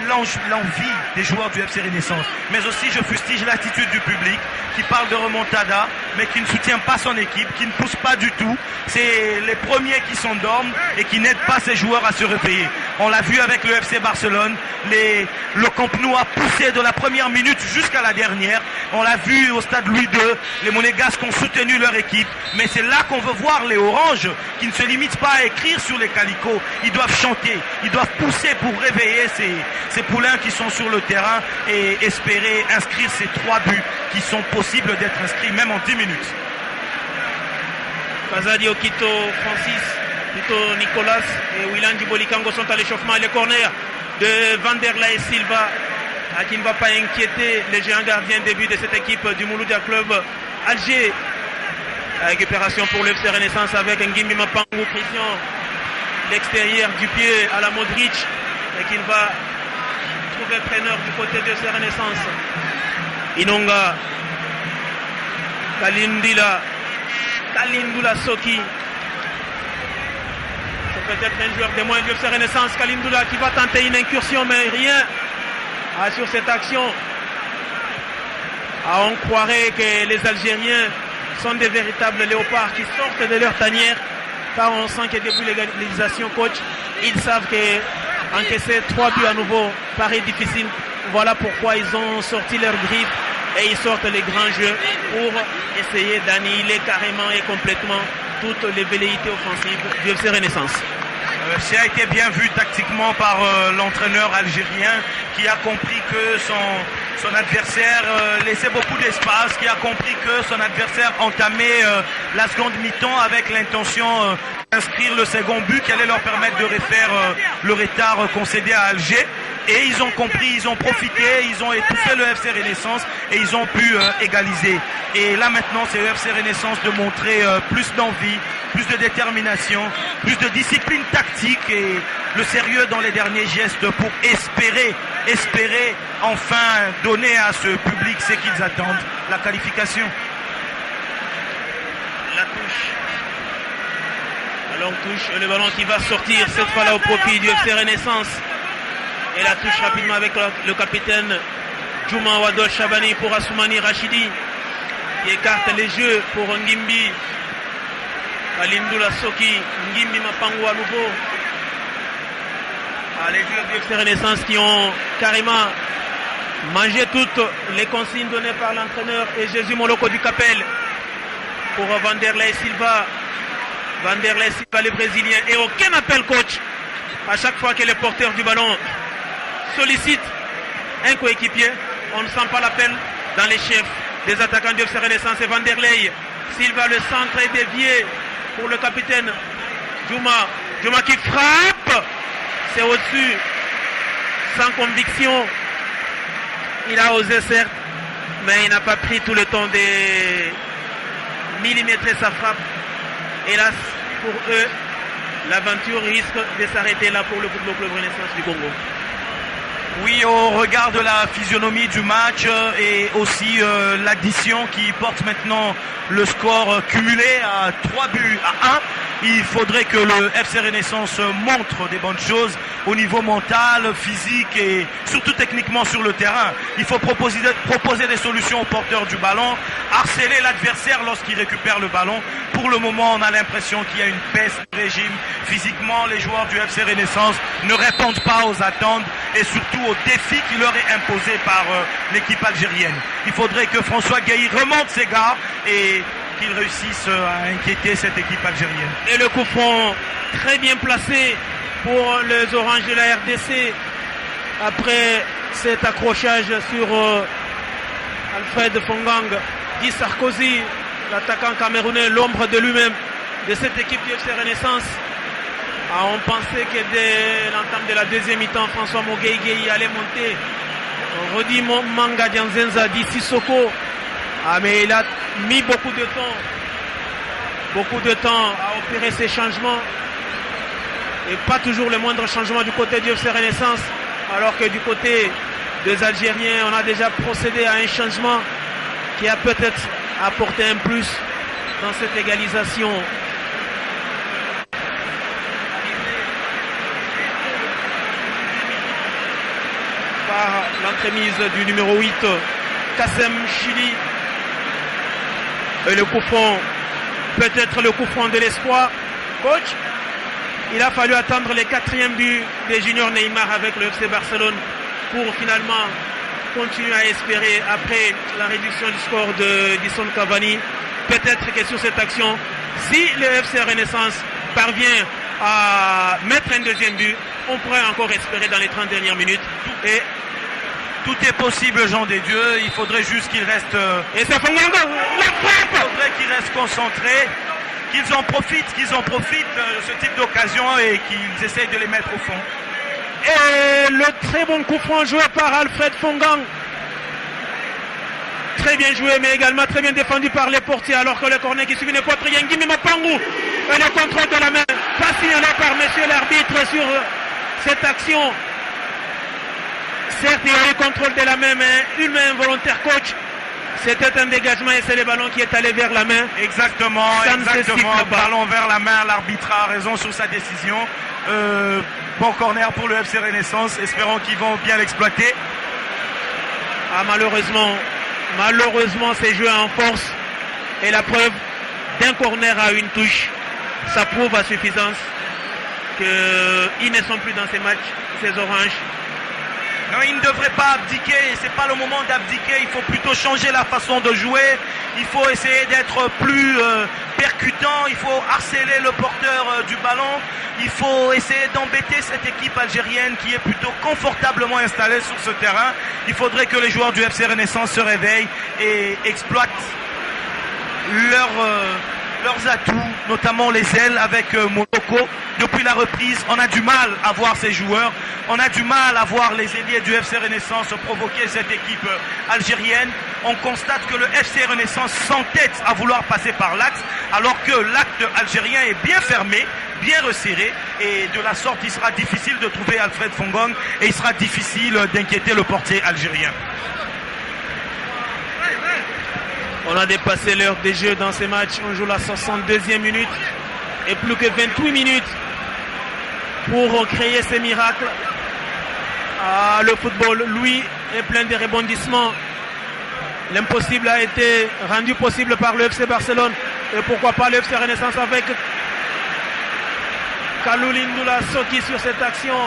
l'envie des joueurs du FC Renaissance. Mais aussi je fustige l'attitude du public qui parle de remontada mais qui ne soutient pas son équipe, qui ne pousse pas du tout. C'est les premiers qui s'endorment et qui n'aident pas ces joueurs à se réveiller. On l'a vu avec le FC Barcelone, le Camp Nou a poussé de la première minute jusqu'à la dernière. On l'a vu au stade Louis II, les Monégasques ont soutenu leur équipe. Mais c'est là qu'on veut voir les Oranges qui ne se limitent pas à écrire sur les calicots. Ils doivent chanter, ils doivent pousser pour réveiller ces poulains qui sont sur le terrain et espérer inscrire ces 3 buts qui sont possibles d'être inscrits même en 10 minutes. Kazadi Okito Francis, Tito Nicolas et Willan Djibolikango sont à l'échauffement et le corner de Vanderlei Silva qui ne va pas inquiéter les géants gardiens début de cette équipe du Mouloudia Club Alger. La récupération pour le FC Renaissance avec Ngimbi Mapangou, Christian, l'extérieur du pied à la Modric, et qu'il va trouver preneur du côté de FC Renaissance. Inonga, Kalindula Soki. C'est peut-être un joueur de moins du FC Renaissance, Kalindula, qui va tenter une incursion, mais rien sur cette action. On croirait que les Algériens sont des véritables léopards qui sortent de leur tanière, car on sent que depuis l'égalisation, coach, ils savent que encaisser 3 buts à nouveau paraît difficile. Voilà pourquoi ils ont sorti leur grippe et ils sortent les grands jeux pour essayer d'annihiler carrément et complètement toutes les velléités offensives du FC Renaissance. Ça a été bien vu tactiquement par l'entraîneur algérien qui a compris que son adversaire laissait beaucoup d'espace, qui a compris que son adversaire entamait la seconde mi-temps avec l'intention d'inscrire le second but qui allait leur permettre de refaire le retard concédé à Alger. Et ils ont compris, ils ont profité, ils ont étouffé le FC Renaissance et ils ont pu égaliser. Et là maintenant, c'est le FC Renaissance de montrer plus d'envie, plus de détermination, plus de discipline tactique et le sérieux dans les derniers gestes pour espérer enfin donner à ce public ce qu'ils attendent, la qualification. La touche. La longue touche, le ballon qui va sortir cette fois-là au profit du FC Renaissance. Et la touche rapidement avec le capitaine Djouma Wadol Chabani pour Assoumani Rachidi, qui écarte les jeux pour Ngimbi. Kalindula Soki, Ngimbi Mapangou à nouveau. Les joueurs du FC Renaissance qui ont carrément mangé toutes les consignes données par l'entraîneur et Jésus Moloko du Capel pour Vanderlei Silva. Vanderlei Silva, le Brésilien. Et aucun appel, coach. À chaque fois que le porteur du ballon sollicite un coéquipier, on ne sent pas l'appel dans les chefs des attaquants du FC Renaissance. Et Vanderlei Silva, le centre est dévié pour le capitaine Djouma. Djouma qui frappe. C'est au-dessus, sans conviction. Il a osé certes, mais il n'a pas pris tout le temps de millimétrer sa frappe. Hélas, pour eux, l'aventure risque de s'arrêter là pour le Football Club Renaissance du Congo. Oui, au regard de la physionomie du match et aussi l'addition qui porte maintenant le score cumulé à 3 buts à 1, il faudrait que le FC Renaissance montre des bonnes choses au niveau mental, physique et surtout techniquement sur le terrain. Il faut proposer des solutions aux porteurs du ballon, harceler l'adversaire lorsqu'il récupère le ballon. Pour le moment, on a l'impression qu'il y a une baisse de régime. Physiquement, les joueurs du FC Renaissance ne répondent pas aux attentes et surtout aux défis qui leur est imposé par l'équipe algérienne. Il faudrait que François Gueye remonte ses gars et qu'il réussisse à inquiéter cette équipe algérienne. Et le coup franc très bien placé pour les Oranges de la RDC après cet accrochage sur Alfred Fongang. Guy Sarkozy, l'attaquant camerounais, l'ombre de lui-même de cette équipe du FC Renaissance. On pensait que dès l'entame de la deuxième mi-temps, François Moguei allait monter. Rodi Manga Dianzenza dit Sissoko. Mais il a mis beaucoup de temps à opérer ces changements. Et pas toujours le moindre changement du côté du FC Renaissance. Alors que du côté des Algériens, on a déjà procédé à un changement qui a peut-être apporté un plus dans cette égalisation. Par l'entremise du numéro 8, Kassem Chili. Et le coup franc, peut-être le coup franc de l'espoir. Coach, il a fallu attendre les 4e buts des juniors Neymar avec le FC Barcelone pour finalement continuer à espérer après la réduction du score de Edison Cavani. Peut-être que sur cette action, si le FC Renaissance parvient à mettre un 2e but, on pourrait encore espérer dans les 30 dernières minutes. Et tout est possible, Jean des Dieux. Il faudrait juste qu'ils restent. Et ça fait il faudrait qu'ils restent concentrés, qu'ils en profitent de ce type d'occasion et qu'ils essayent de les mettre au fond. Et le très bon coup franc joué par Alfred Fongang. Très bien joué, mais également très bien défendu par les portiers, alors que le corner qui suit n'est pas très bien. Ngimi Mapangu, et le contrôle de la main, pas signalé par monsieur l'arbitre sur cette action. Certes, il y a eu contrôle de la main, mais une main involontaire, coach. C'était un dégagement et c'est le ballon qui est allé vers la main. Exactement, ballon vers la main. L'arbitre a raison sur sa décision. Bon corner pour le FC Renaissance. Espérons qu'ils vont bien l'exploiter. Ah, malheureusement, c'est joué en force. Et la preuve d'un corner à une touche, ça prouve à suffisance qu'ils ne sont plus dans ces matchs, ces oranges. Non, il ne devrait pas abdiquer, c'est pas le moment d'abdiquer, il faut plutôt changer la façon de jouer, il faut essayer d'être plus percutant, il faut harceler le porteur du ballon, il faut essayer d'embêter cette équipe algérienne qui est plutôt confortablement installée sur ce terrain. Il faudrait que les joueurs du FC Renaissance se réveillent et exploitent leurs atouts, notamment les ailes avec Moloko. Depuis la reprise, on a du mal à voir ces joueurs, on a du mal à voir les ailiers du FC Renaissance provoquer cette équipe algérienne. On constate que le FC Renaissance s'entête à vouloir passer par l'axe, alors que l'acte algérien est bien fermé, bien resserré, et de la sorte il sera difficile de trouver Alfred Fongong et il sera difficile d'inquiéter le portier algérien. On a dépassé l'heure des jeux dans ces matchs. On joue la 62e minute et plus que 28 minutes pour créer ces miracles. Ah, le football, lui, est plein de rebondissements. L'impossible a été rendu possible par le FC Barcelone. Et pourquoi pas le FC Renaissance avec Kalou-Lindoula Soki sur cette action.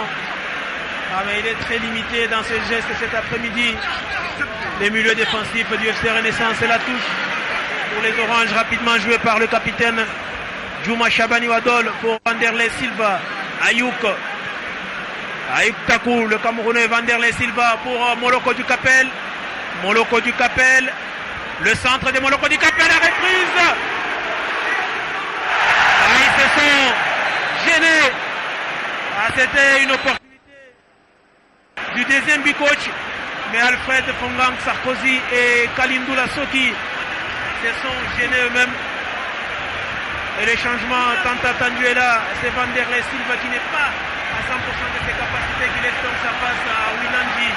Ah, mais il est très limité dans ses gestes cet après-midi. Les milieux défensifs du FC Renaissance et la touche pour les oranges rapidement joué par le capitaine Djouma Chabani Wadol pour Vanderlei Silva. Ayouk Takou, le Camerounais. Vanderlei Silva pour Moloko du Capel. Moloko du Capel. Le centre de Moloko du Capel, la reprise. Ah, ils se sont gênés. Ah, c'était une opportunité du deuxième but, coach. Mais Alfred Fongang Sarkozy et Kalindoula Soki se sont gênés eux-mêmes. Et le changement tant attendu est là. C'est Vanderlei Silva qui n'est pas à 100% de ses capacités, qui laisse donc sa passe à Wilangi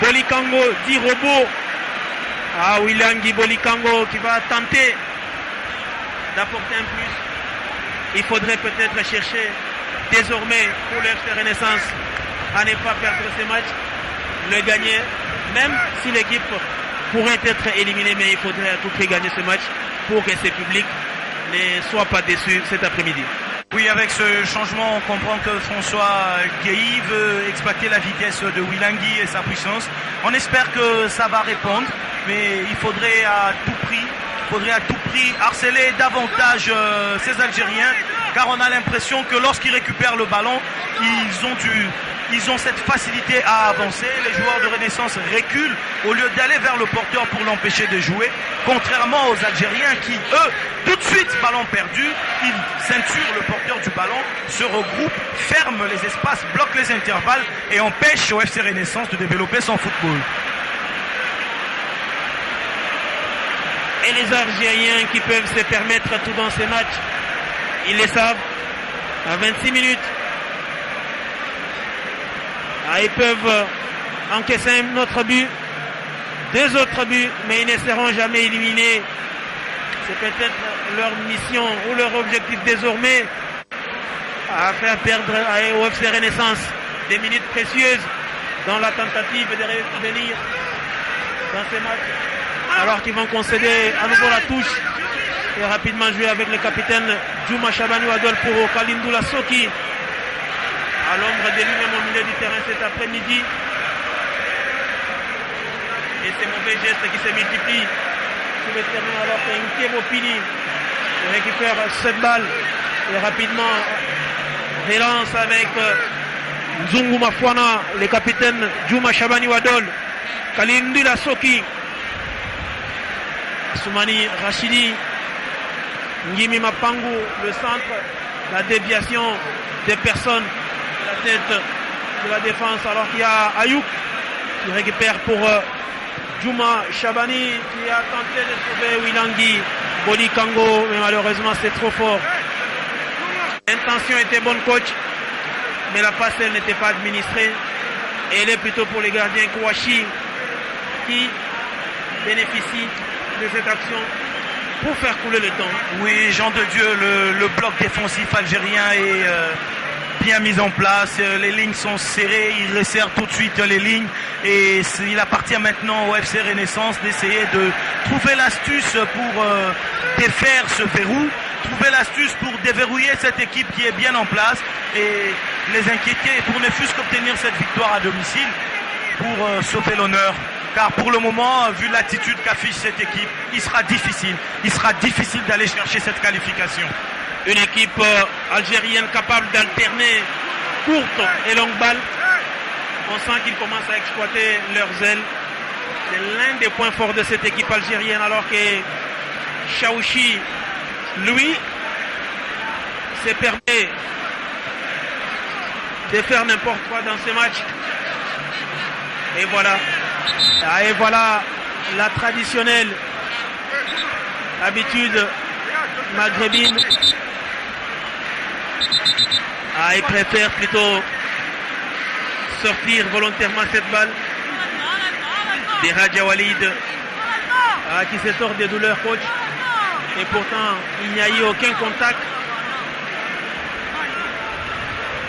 Bolikango, dit robot. Ah, Wilangi Bolikango qui va tenter d'apporter un plus. Il faudrait peut-être chercher désormais pour le FC Renaissance à ne pas perdre ces matchs, le gagner, même si l'équipe pourrait être éliminée, mais il faudrait à tout prix gagner ce match pour que ce public ne soit pas déçu cet après-midi. Oui, avec ce changement, on comprend que François Guéhi veut exploiter la vitesse de Wilangi et sa puissance. On espère que ça va répondre, mais il faudrait à tout prix harceler davantage ces Algériens, car on a l'impression que lorsqu'ils récupèrent le ballon, ils ont cette facilité à avancer. Les joueurs de Renaissance reculent au lieu d'aller vers le porteur pour l'empêcher de jouer, contrairement aux Algériens qui, eux, tout de suite, ballon perdu, ils ceinturent le porteur du ballon, se regroupent, ferment les espaces, bloquent les intervalles et empêchent au FC Renaissance de développer son football. Et les Algériens qui peuvent se permettre tout dans ces matchs, ils le savent, à 26 minutes, ils peuvent encaisser un autre but, 2 autres buts, mais ils ne seront jamais éliminés. C'est peut-être leur mission ou leur objectif désormais à faire perdre au FC Renaissance des minutes précieuses dans la tentative de revenir dans ces matchs, alors qu'ils vont concéder à nouveau la touche et rapidement jouer avec le capitaine Djouma Chabani Wadol pour Kalindoula Soki à l'ombre de lui-même au milieu du terrain cet après-midi. Et ces mauvais gestes qui se multiplient sur le terrain, alors qu'Inkebo Pili récupère cette balle et rapidement relance avec Nzungu Mafwana, le capitaine Djouma Chabani Wadol. Kalindoula Soki, Soumani Rachidi, Ngimi Mapangu, le centre, la déviation des personnes, la tête de la défense, alors qu'il y a Ayouk qui récupère pour Juma Chabani qui a tenté de trouver Wilangui Boli Kango, mais malheureusement c'est trop fort. L'intention était bonne, coach, mais la passe elle n'était pas administrée. Et elle est plutôt pour les gardiens Kouachi qui bénéficient de cette action pour faire couler le temps. Oui, Jean de Dieu, le bloc défensif algérien est bien mis en place. Les lignes sont serrées, il resserre tout de suite les lignes. Et il appartient maintenant au FC Renaissance d'essayer de trouver l'astuce pour défaire ce verrou, trouver l'astuce pour déverrouiller cette équipe qui est bien en place et les inquiéter pour ne fût-ce qu'obtenir cette victoire à domicile pour sauver l'honneur. Car pour le moment, vu l'attitude qu'affiche cette équipe, il sera difficile d'aller chercher cette qualification. Une équipe algérienne capable d'alterner courte et longue balle. On sent qu'ils commencent à exploiter leurs ailes. C'est l'un des points forts de cette équipe algérienne, alors que Chaouchi, lui, s'est permis de faire n'importe quoi dans ces matchs. Et voilà. Et voilà la traditionnelle habitude maghrébine. Il préfère plutôt sortir volontairement cette balle. Des Raja Walid qui se sort des douleurs, coach. Et pourtant, il n'y a eu aucun contact.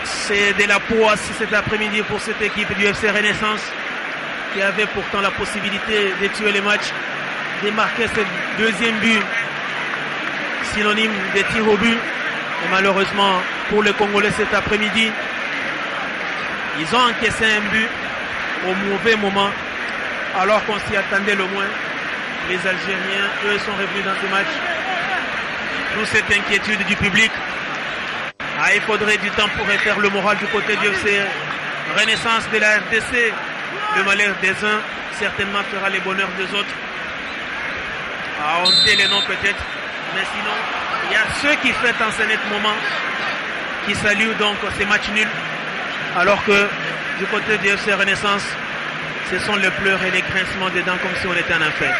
C'est de la poisse cet après-midi pour cette équipe du FC Renaissance qui avait pourtant la possibilité de tuer les matchs, de marquer ce deuxième but, synonyme de tir au but. Et malheureusement, pour les Congolais cet après-midi, ils ont encaissé un but au mauvais moment, alors qu'on s'y attendait le moins. Les Algériens, eux, sont revenus dans ce match. D'où cette inquiétude du public. Il faudrait du temps pour refaire le moral du côté du FC Renaissance de la RDC. Le malheur des uns certainement fera les bonheurs des autres. On sait les noms peut-être, mais sinon, il y a ceux qui fêtent en ce net moment, qui saluent donc ces matchs nuls, alors que du côté du FC Renaissance, ce sont les pleurs et les grincements des dents comme si on était en enfer.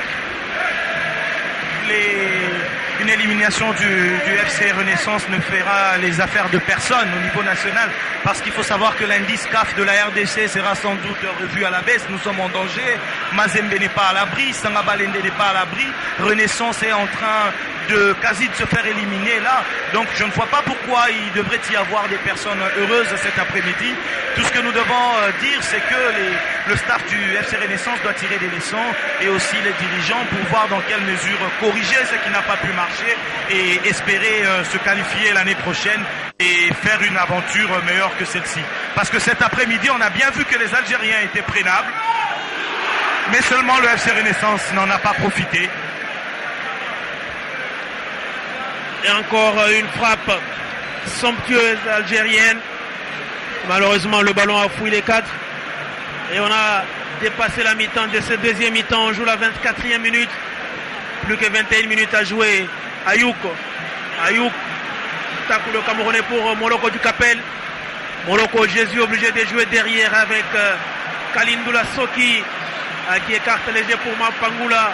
Une élimination du FC Renaissance ne fera les affaires de personne au niveau national, parce qu'il faut savoir que l'indice CAF de la RDC sera sans doute revu à la baisse. Nous sommes en danger. Mazembe n'est pas à l'abri, Sangabalende n'est pas à l'abri. Renaissance est en train de se faire éliminer là. Donc je ne vois pas pourquoi il devrait y avoir des personnes heureuses cet après-midi. Tout ce que nous devons dire, c'est que le staff du FC Renaissance doit tirer des leçons, et aussi les dirigeants, pour voir dans quelle mesure corriger ce qui n'a pas pu marcher et espérer se qualifier l'année prochaine et faire une aventure meilleure que celle-ci. Parce que cet après-midi, on a bien vu que les Algériens étaient prenables, mais seulement le FC Renaissance n'en a pas profité. Et encore une frappe somptueuse algérienne. Malheureusement, le ballon a fouillé les cadres. Et on a dépassé la mi-temps de ce deuxième mi-temps. On joue la 24e minute. Plus que 21 minutes à jouer. Ayouk, tacle le Camerounais pour Moloko du Capel. Moloko, Jésus obligé de jouer derrière avec Kalindoula Soki qui écarte les jeux pour Mapangula.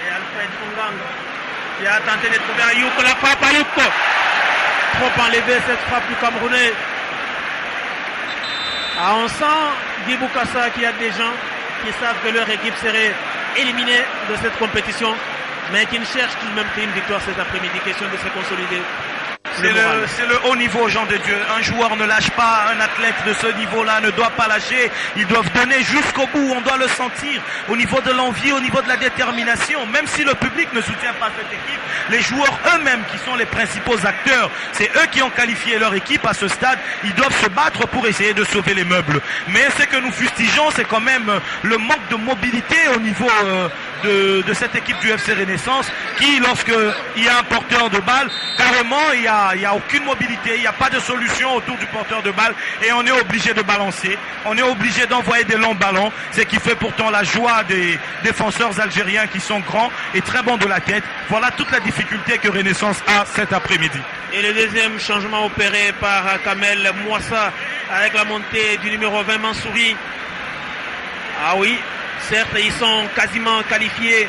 Et Alfred Fongang qui a tenté de trouver Ayouk. La frappe Ayouk. Trop enlevé cette frappe du Camerounais. On sent Guy Boukassa qu'il y a des gens qui savent que leur équipe serait éliminée de cette compétition, mais qui ne cherchent tout de même qu'une victoire cet après-midi. Question de se consolider. C'est le haut niveau, Jean de Dieu. Un joueur ne lâche pas, un athlète de ce niveau-là ne doit pas lâcher. Ils doivent donner jusqu'au bout, on doit le sentir. Au niveau de l'envie, au niveau de la détermination, même si le public ne soutient pas cette équipe, les joueurs eux-mêmes qui sont les principaux acteurs, c'est eux qui ont qualifié leur équipe à ce stade. Ils doivent se battre pour essayer de sauver les meubles. Mais ce que nous fustigeons, c'est quand même le manque de mobilité au niveau de cette équipe du FC Renaissance, qui, lorsqu'il y a un porteur de balle, carrément, il n'y a aucune mobilité, il n'y a pas de solution autour du porteur de balle, et on est obligé de balancer, on est obligé d'envoyer des longs ballons, ce qui fait pourtant la joie des défenseurs algériens qui sont grands et très bons de la tête. Voilà toute la difficulté que Renaissance a cet après-midi. Et le deuxième changement opéré par Kamel Mouassa avec la montée du numéro 20 Mansouri. Ah oui, Certes, ils sont quasiment qualifiés,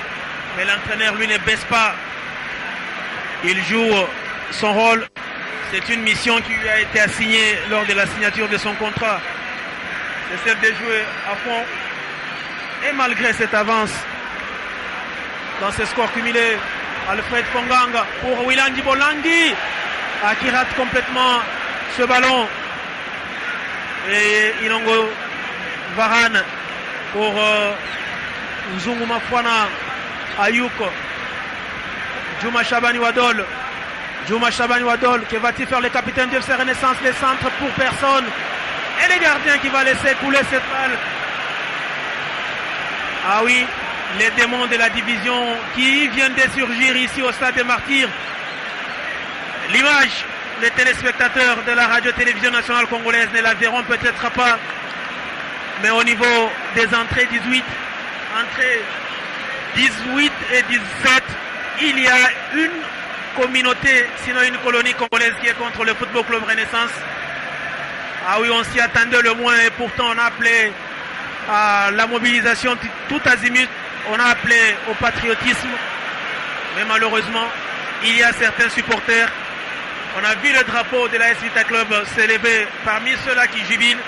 mais l'entraîneur, lui, ne baisse pas. Il joue son rôle. C'est une mission qui lui a été assignée lors de la signature de son contrat. C'est celle de jouer à fond. Et malgré cette avance, dans ce score cumulé, Alfred Fonganga pour Wilandi Bolandi, qui rate complètement ce ballon. Et Ilongo Varane pour Nzungu Mafwana Ayouk. Juma Chabani Wadol. Juma Chabani Wadol, que va-t-il faire le capitaine de FC Renaissance? Les centres pour personne. Et les gardiens qui va laisser couler cette balle. Ah oui, les démons de la division qui viennent de surgir ici au Stade des Martyrs. L'image, les téléspectateurs de la radio-télévision nationale congolaise ne la verront peut-être pas. Mais au niveau des entrées 18, entrées 18 et 17, il y a une communauté, sinon une colonie congolaise qui est contre le Football Club Renaissance. Ah oui, on s'y attendait le moins et pourtant on a appelé à la mobilisation tout azimut, on a appelé au patriotisme. Mais malheureusement, il y a certains supporters. On a vu le drapeau de la S Vita Club s'élever parmi ceux-là qui jubilent.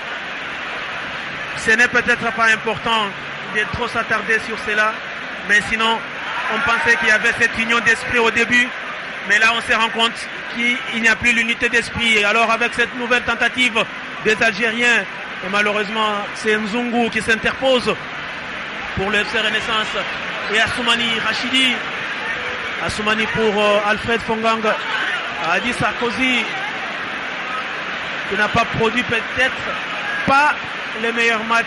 Ce n'est peut-être pas important de trop s'attarder sur cela, mais sinon, on pensait qu'il y avait cette union d'esprit au début, mais là on se rend compte qu'il n'y a plus l'unité d'esprit. Et alors avec cette nouvelle tentative des Algériens, et malheureusement c'est Nzungu qui s'interpose pour le FC Renaissance, et Assoumani Rachidi, Assoumani pour Alfred Fongang, Adi Sarkozy, qui n'a pas produit peut-être pas les meilleurs matchs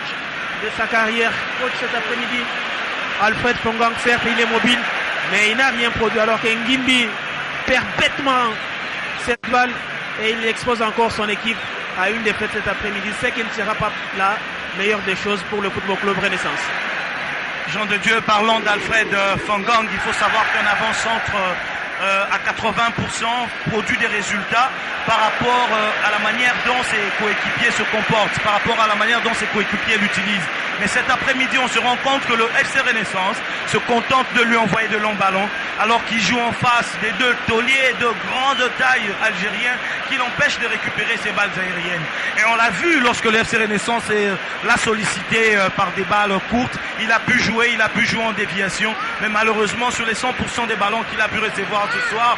de sa carrière coach cet après-midi. Alfred Fongang, certes il est mobile, mais il n'a rien produit, alors qu'Ngimbi perd bêtement cette balle et il expose encore son équipe à une défaite cet après-midi. C'est qu'il ne sera pas la meilleure des choses pour le Football Club Renaissance. Jean de Dieu, parlant d'Alfred Fongang, il faut savoir qu'un avant-centre à 80% produit des résultats par rapport à la manière dont ses coéquipiers se comportent, par rapport à la manière dont ses coéquipiers l'utilisent. Mais cet après-midi, on se rend compte que le FC Renaissance se contente de lui envoyer de longs ballons, alors qu'il joue en face des deux tauliers de grande taille algériens qui l'empêchent de récupérer ses balles aériennes. Et on l'a vu lorsque le FC Renaissance l'a sollicité par des balles courtes. Il a pu jouer en déviation, mais malheureusement sur les 100% des ballons qu'il a pu recevoir ce soir,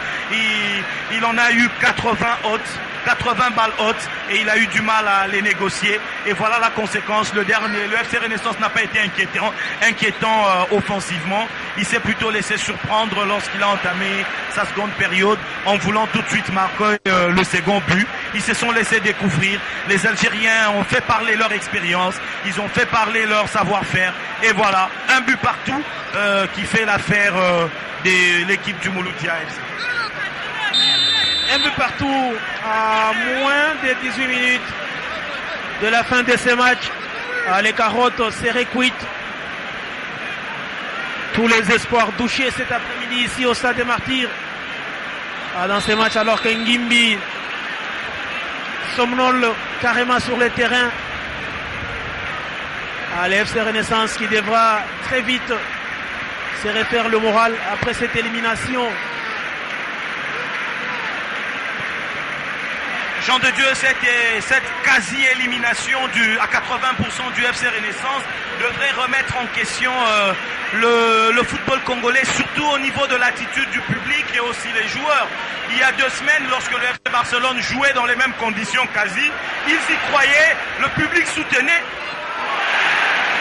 il en a eu 80 balles hautes et il a eu du mal à les négocier. Et voilà la conséquence. Le FC Renaissance n'a pas été inquiétant offensivement. Il s'est plutôt laissé surprendre lorsqu'il a entamé sa seconde période en voulant tout de suite marquer le second but. Ils se sont laissés découvrir. Les Algériens ont fait parler leur expérience. Ils ont fait parler leur savoir-faire. Et voilà, un but partout qui fait l'affaire de l'équipe du Mouloudia FC. Un but partout à moins de 18 minutes de la fin de ces matchs. Les carottes serrées cuites. Tous les espoirs douchés cet après-midi ici au Stade des Martyrs. Dans ces matchs, alors qu'Ngimbi somnole carrément sur le terrain. L'FC Renaissance qui devra très vite se refaire le moral après cette élimination. Jean de Dieu, cette quasi-élimination à 80% du FC Renaissance devrait remettre en question le football congolais, surtout au niveau de l'attitude du public et aussi les joueurs. Il y a 2 semaines, lorsque le FC Barcelone jouait dans les mêmes conditions quasi, ils y croyaient, le public soutenait.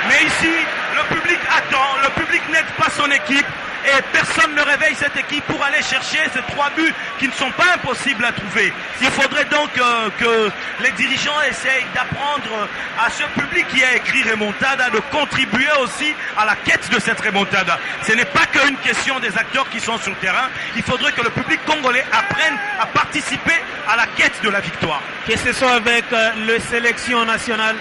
Mais ici, le public attend, le public n'aide pas son équipe. Et personne ne réveille cette équipe pour aller chercher ces 3 buts qui ne sont pas impossibles à trouver. Il faudrait donc que les dirigeants essayent d'apprendre à ce public qui a écrit remontada de contribuer aussi à la quête de cette remontada. Ce n'est pas qu'une question des acteurs qui sont sur le terrain. Il faudrait que le public congolais apprenne à participer à la quête de la victoire. Que ce soit avec le sélection nationale,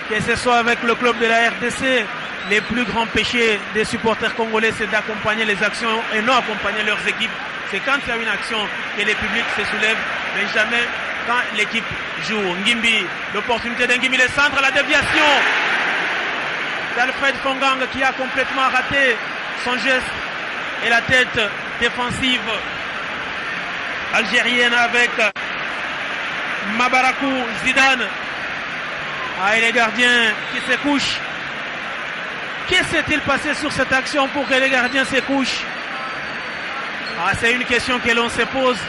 que ce soit avec le club de la RDC, les plus grands péchés des supporters congolais, c'est d'accompagner les actions et non accompagner leurs équipes. C'est quand il y a une action que les publics se soulèvent, mais jamais quand l'équipe joue. Ngimbi, l'opportunité d'Ngimbi, le centre, la déviation. d'Alfred Fongang qui a complètement raté son geste et la tête défensive algérienne avec Mabarakou Zidane. Et les gardiens qui se couchent. Qu'est-ce qui s'est-il passé sur cette action pour que les gardiens se couchent? C'est une question que l'on se pose.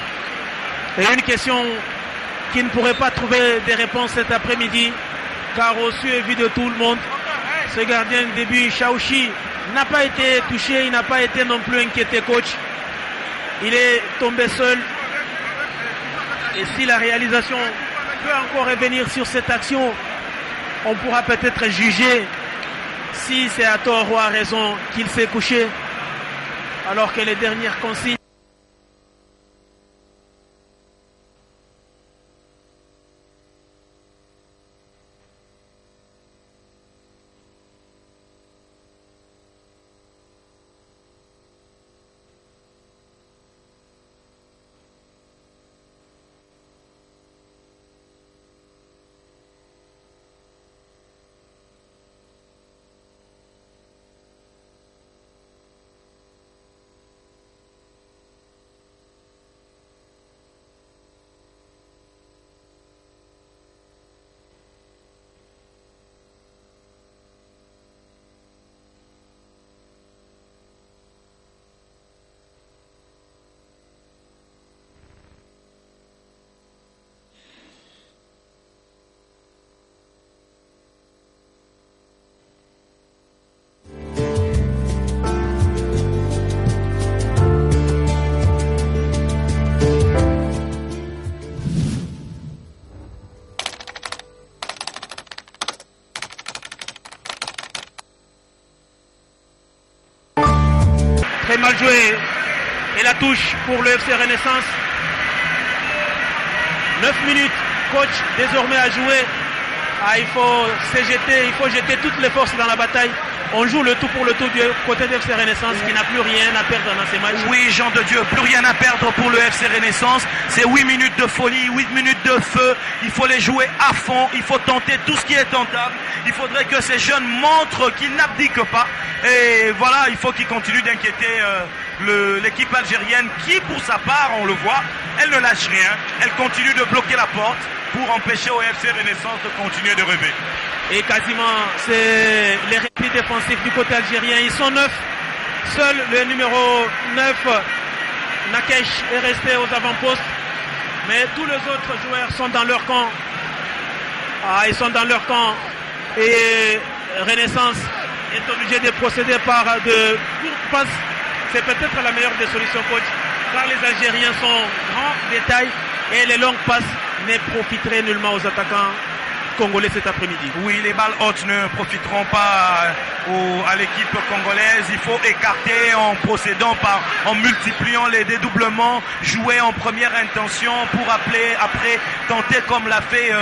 Et une question qui ne pourrait pas trouver des réponses cet après-midi. Car au su et vu de tout le monde, ce gardien de début, Chaouchi, n'a pas été touché, il n'a pas été non plus inquiété, coach. Il est tombé seul. Et si la réalisation peut encore revenir sur cette action, on pourra peut-être juger si c'est à tort ou à raison qu'il s'est couché, alors que les dernières consignes très mal joué. Et la touche pour le FC Renaissance. 9 minutes, coach désormais à jouer. Il faut jeter toutes les forces dans la bataille. On joue le tout pour le tout du côté de FC Renaissance qui n'a plus rien à perdre dans ces matchs. Oui, Jean de Dieu, plus rien à perdre pour le FC Renaissance. C'est 8 minutes de folie, 8 minutes de feu. Il faut les jouer à fond, il faut tenter tout ce qui est tentable. Il faudrait que ces jeunes montrent qu'ils n'abdiquent pas. Et voilà, il faut qu'ils continuent d'inquiéter l'équipe algérienne qui, pour sa part, on le voit, elle ne lâche rien. Elle continue de bloquer la porte pour empêcher au FC Renaissance de continuer de rêver. Et quasiment, c'est les replis défensifs du côté algérien. Ils sont 9. Seul le numéro 9, Nakesh, est resté aux avant-postes. Mais tous les autres joueurs sont dans leur camp. Ils sont dans leur camp. Et Renaissance est obligé de procéder par de courtes passes. C'est peut-être la meilleure des solutions, coach. Car les Algériens sont grands détails et les longues passes ne profiteraient nullement aux attaquants congolais cet après-midi. Oui, les balles hautes ne profiteront pas à l'équipe congolaise. Il faut écarter en procédant en multipliant les dédoublements, jouer en première intention pour après tenter comme l'a fait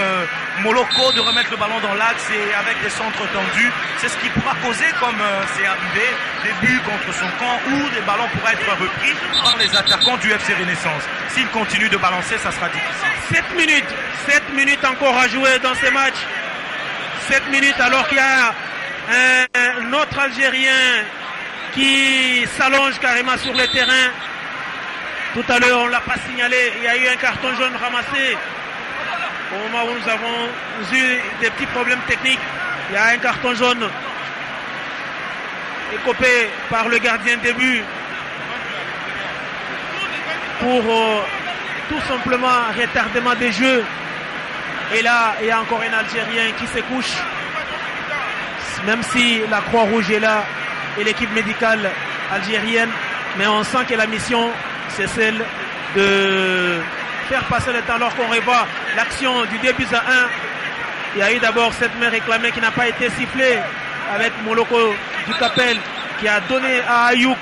Moloko de remettre le ballon dans l'axe et avec des centres tendus. C'est ce qui pourra causer, comme c'est arrivé, des buts contre son camp ou des ballons pourraient être repris par les attaquants du FC Renaissance. S'il continue de balancer, ça sera difficile. 7 minutes encore à jouer dans ces matchs. 7 minutes alors qu'il y a un autre Algérien qui s'allonge carrément sur le terrain. Tout à l'heure, on ne l'a pas signalé. Il y a eu un carton jaune ramassé. Au moment où nous avons eu des petits problèmes techniques, il y a un carton jaune écopé par le gardien de but pour tout simplement retardement des jeux. Et là, il y a encore un Algérien qui se couche. Même si la Croix-Rouge est là et l'équipe médicale algérienne, mais on sent que la mission, c'est celle de faire passer le temps alors qu'on revoit l'action du 2-1. Il y a eu d'abord cette main réclamée qui n'a pas été sifflée avec Moloko du Capel qui a donné à Ayouk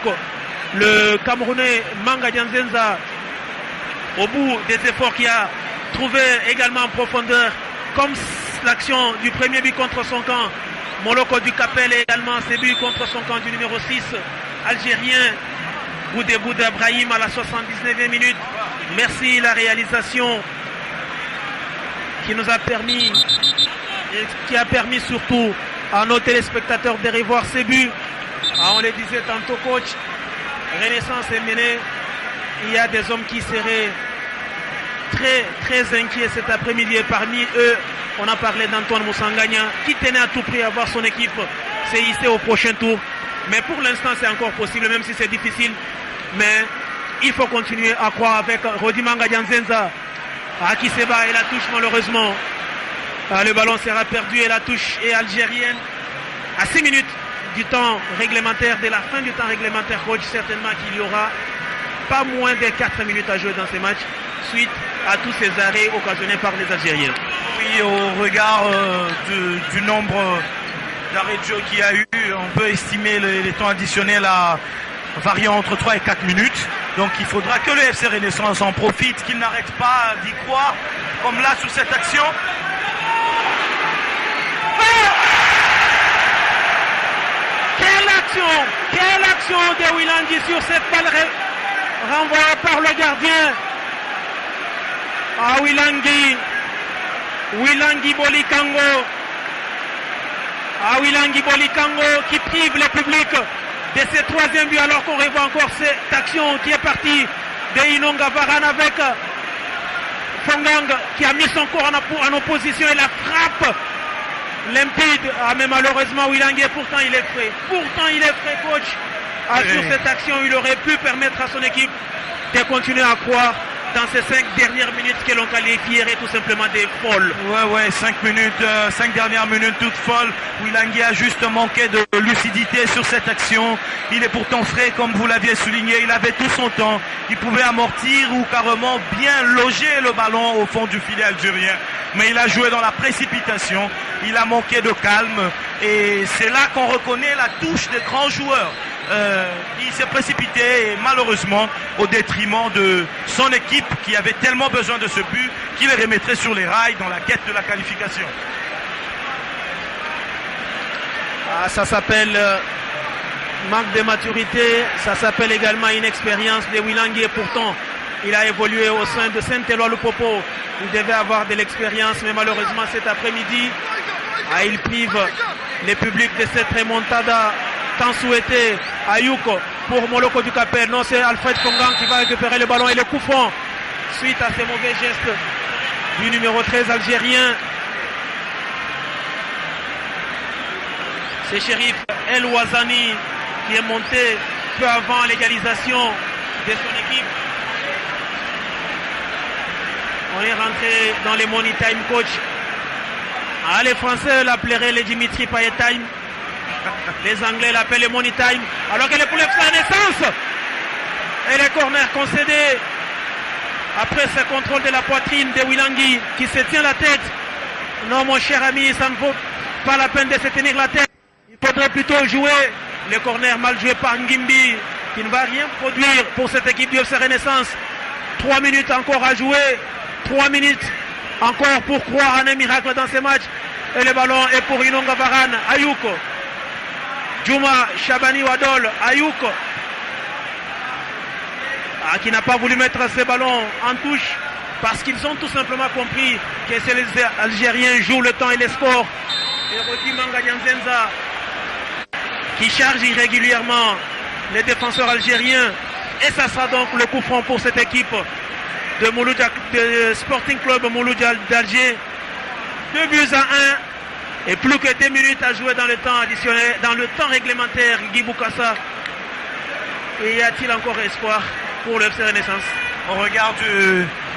le Camerounais Manga Dianzenza au bout des efforts qui a trouvé également en profondeur, comme l'action du premier but contre son camp. Moloko du Capel et également ses buts contre son camp du numéro 6 algérien Boudébou d'Abrahim à la 79e minute. Merci la réalisation qui nous a permis et qui a permis surtout à nos téléspectateurs de revoir ces buts. On le disait tantôt, coach, Renaissance est menée. Il y a des hommes qui seraient très inquiets cet après-midi. Et parmi eux, on a parlé d'Antoine Moussangagna qui tenait à tout prix à voir son équipe se hisser au prochain tour. Mais pour l'instant, c'est encore possible, même si c'est difficile. Mais il faut continuer à croire avec Rodimanga Dianzenza qui se bat et la touche malheureusement. Le ballon sera perdu et la touche est algérienne. À 6 minutes du temps réglementaire, de la fin du temps réglementaire, coach, certainement qu'il y aura pas moins de 4 minutes à jouer dans ces matchs suite à tous ces arrêts occasionnés par les Algériens. Oui, au regard du nombre d'arrêts de jeu qu'il y a eu, on peut estimer les temps additionnels à variant entre 3 et 4 minutes. Donc il faudra que le FC Renaissance en profite, qu'il n'arrête pas d'y croire, comme là sur cette action. Quelle action de Wilangui sur cette balle renvoyée par le gardien. Wilangui Bolikango. Wilangui Bolikango qui prive le public de ce troisième but alors qu'on revoit encore cette action qui est partie de Inonga Varane avec Fongang qui a mis son corps en opposition et la frappe limpide. Mais malheureusement Wilangui pourtant il est frais. Coach, sur cette action il aurait pu permettre à son équipe de continuer à croire dans ces 5 dernières minutes que l'on qualifierait tout simplement des folles. Ouais, 5 dernières minutes toutes folles. Wilangui a juste manqué de lucidité sur cette action. Il est pourtant frais, comme vous l'aviez souligné. Il avait tout son temps. Il pouvait amortir ou carrément bien loger le ballon au fond du filet algérien. Mais il a joué dans la précipitation. Il a manqué de calme. Et c'est là qu'on reconnaît la touche des grands joueurs. Il s'est précipité et malheureusement au détriment de son équipe qui avait tellement besoin de ce but qu'il les remettrait sur les rails dans la quête de la qualification. Ça s'appelle manque de maturité, ça s'appelle également inexpérience de Wilangui et pourtant il a évolué au sein de Saint-Éloi-le-Popo. Il devait avoir de l'expérience mais malheureusement cet après-midi il prive les publics de cette remontada tant souhaité. Ayuko pour Moloko du Capel. Non, c'est Alfred Fongang qui va récupérer le ballon et le coup franc suite à ces mauvais gestes du numéro 13 algérien. C'est Chérif El Ouazani qui est monté peu avant l'égalisation de son équipe. On est rentré dans les money time, coach. Les Français l'appelleraient le Dimitri Payet time. Les Anglais l'appellent le money time. Alors que les poules de Renaissance. Et les corners concédés. Après ce contrôle de la poitrine de Wilangui qui se tient la tête. Non mon cher ami, ça ne vaut pas la peine de se tenir la tête. Il faudrait plutôt jouer. Le corner mal joué par Ngimbi qui ne va rien produire pour cette équipe du FC Renaissance. 3 minutes encore à jouer. 3 minutes encore pour croire en un miracle dans ces matchs. Et le ballon est pour Inonga Varane. Ayuko. Juma Chabani Wadol. Ayuko. Qui n'a pas voulu mettre ce ballon en touche parce qu'ils ont tout simplement compris que c'est les Algériens jouent le temps et les scores. Et Rodimanga Dianzenza qui charge irrégulièrement les défenseurs algériens. Et ça sera donc le coup franc pour cette équipe de Sporting Club Mouloud d'Alger. 2-1 et plus que 2 minutes à jouer dans le temps additionnel, dans le temps réglementaire. Guy Boukassa. Et y a-t-il encore espoir pour le FC Renaissance? Au regard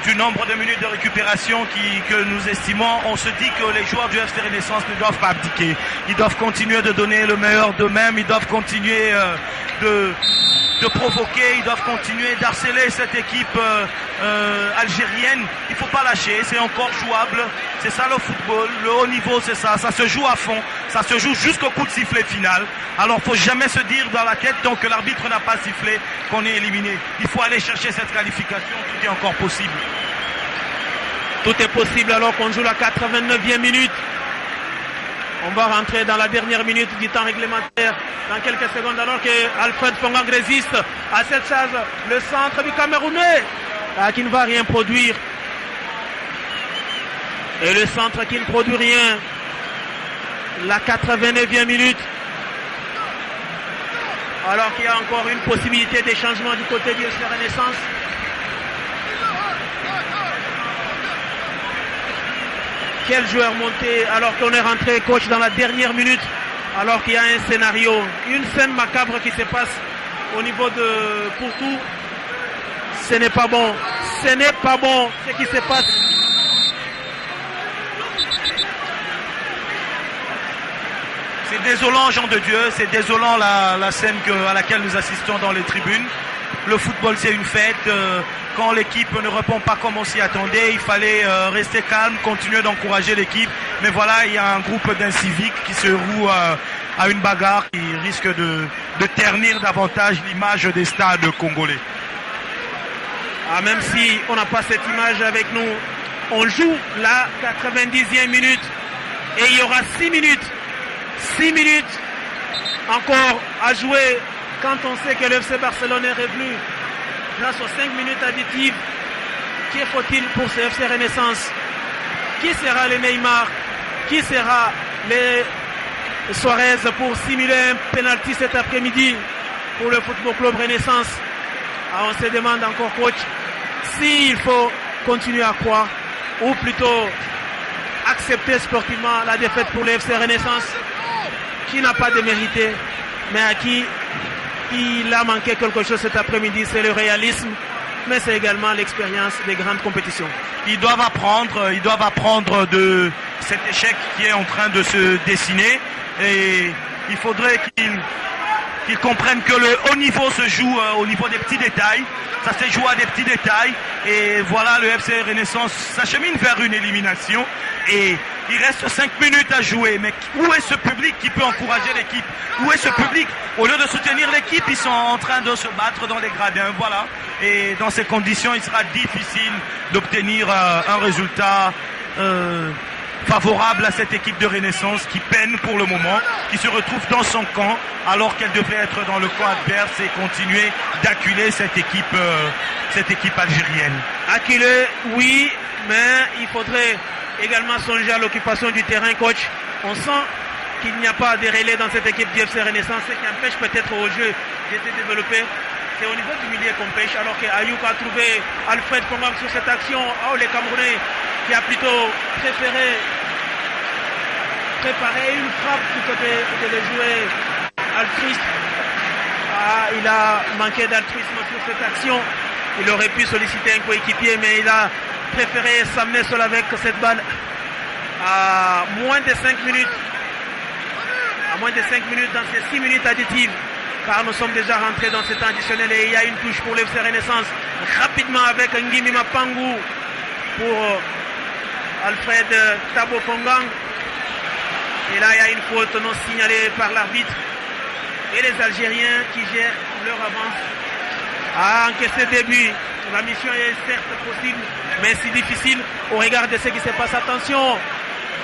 du nombre de minutes de récupération que nous estimons, on se dit que les joueurs du FC Renaissance ne doivent pas abdiquer. Ils doivent continuer de donner le meilleur d'eux-mêmes, ils doivent continuer de provoquer, ils doivent continuer d'harceler cette équipe algérienne. Il ne faut pas lâcher, c'est encore jouable. C'est ça le football, le haut niveau c'est ça, ça se joue à fond, ça se joue jusqu'au coup de sifflet final. Alors il ne faut jamais se dire dans la tête tant que l'arbitre n'a pas sifflé qu'on est éliminé. Il faut aller chercher cette qualification, tout est encore possible. Tout est possible alors qu'on joue la 89e minute. On va rentrer dans la dernière minute du temps réglementaire dans quelques secondes alors que Alfred Fongang résiste à cette charge. Le centre du Camerounais qui ne va rien produire. Et le centre qui ne produit rien. La 89e minute. Alors qu'il y a encore une possibilité de changement du côté du FC Renaissance. Quel joueur monté alors qu'on est rentré, coach, dans la dernière minute, alors qu'il y a un scénario, une scène macabre qui se passe au niveau de Pourtou. Ce n'est pas bon. Ce n'est pas bon ce qui se passe. C'est désolant, Jean de Dieu, c'est désolant la scène à laquelle nous assistons dans les tribunes. Le football, c'est une fête. Quand l'équipe ne répond pas comme on s'y attendait, il fallait rester calme, continuer d'encourager l'équipe. Mais voilà, il y a un groupe d'inciviques qui se roue à une bagarre qui risque de ternir davantage l'image des stades congolais. Ah, même si on n'a pas cette image avec nous, on joue la 90e minute et il y aura 6 minutes. 6 minutes encore à jouer quand on sait que le FC Barcelone est revenu grâce aux 5 minutes additives. Qui faut-il pour ce FC Renaissance? Qui sera le Neymar? Qui sera les Suarez pour simuler un penalty cet après-midi pour le Football Club Renaissance? Ah, on se demande encore, coach, s'il faut continuer à croire ou plutôt accepter sportivement la défaite pour le FC Renaissance, qui n'a pas démérité, mais à qui il a manqué quelque chose cet après-midi. C'est le réalisme, mais c'est également l'expérience des grandes compétitions. Ils doivent apprendre de cet échec qui est en train de se dessiner, et il faudrait qu'ils comprennent que le haut niveau se joue au niveau des petits détails. Ça se joue à des petits détails, et voilà, le FC Renaissance s'achemine vers une élimination, et il reste 5 minutes à jouer. Mais où est ce public qui peut encourager l'équipe? Où est ce public? Au lieu de soutenir l'équipe, ils sont en train de se battre dans les gradins. Voilà. Et dans ces conditions, il sera difficile d'obtenir un résultat favorable à cette équipe de Renaissance qui peine pour le moment, qui se retrouve dans son camp alors qu'elle devrait être dans le camp adverse et continuer d'acculer cette équipe algérienne. Acculer, oui, mais il faudrait également songer à l'occupation du terrain, coach. On sent qu'il n'y a pas de relais dans cette équipe du FC Renaissance, ce qui empêche peut-être au jeu de se développer. C'est au niveau du milieu qu'on pêche, alors qu'Ayouk a trouvé Alfred Pongam sur cette action. Oh, les Camerounais qui a plutôt préféré préparer une frappe du côté de les jouer altruiste. Ah, il a manqué d'altruisme sur cette action. Il aurait pu solliciter un coéquipier, mais il a préféré s'amener seul avec cette balle. À moins de 5 minutes. À moins de 5 minutes dans ces 6 minutes additives. Car nous sommes déjà rentrés dans ce temps additionnel et il y a une touche pour l'FC Renaissance. Rapidement avec Ngimi Mapangu pour Alfred Tabo Pongang. Et là, il y a une faute non signalée par l'arbitre. Et les Algériens qui gèrent leur avance à encaisser des buts. La mission est certes possible, mais si difficile au regard de ce qui se passe. Attention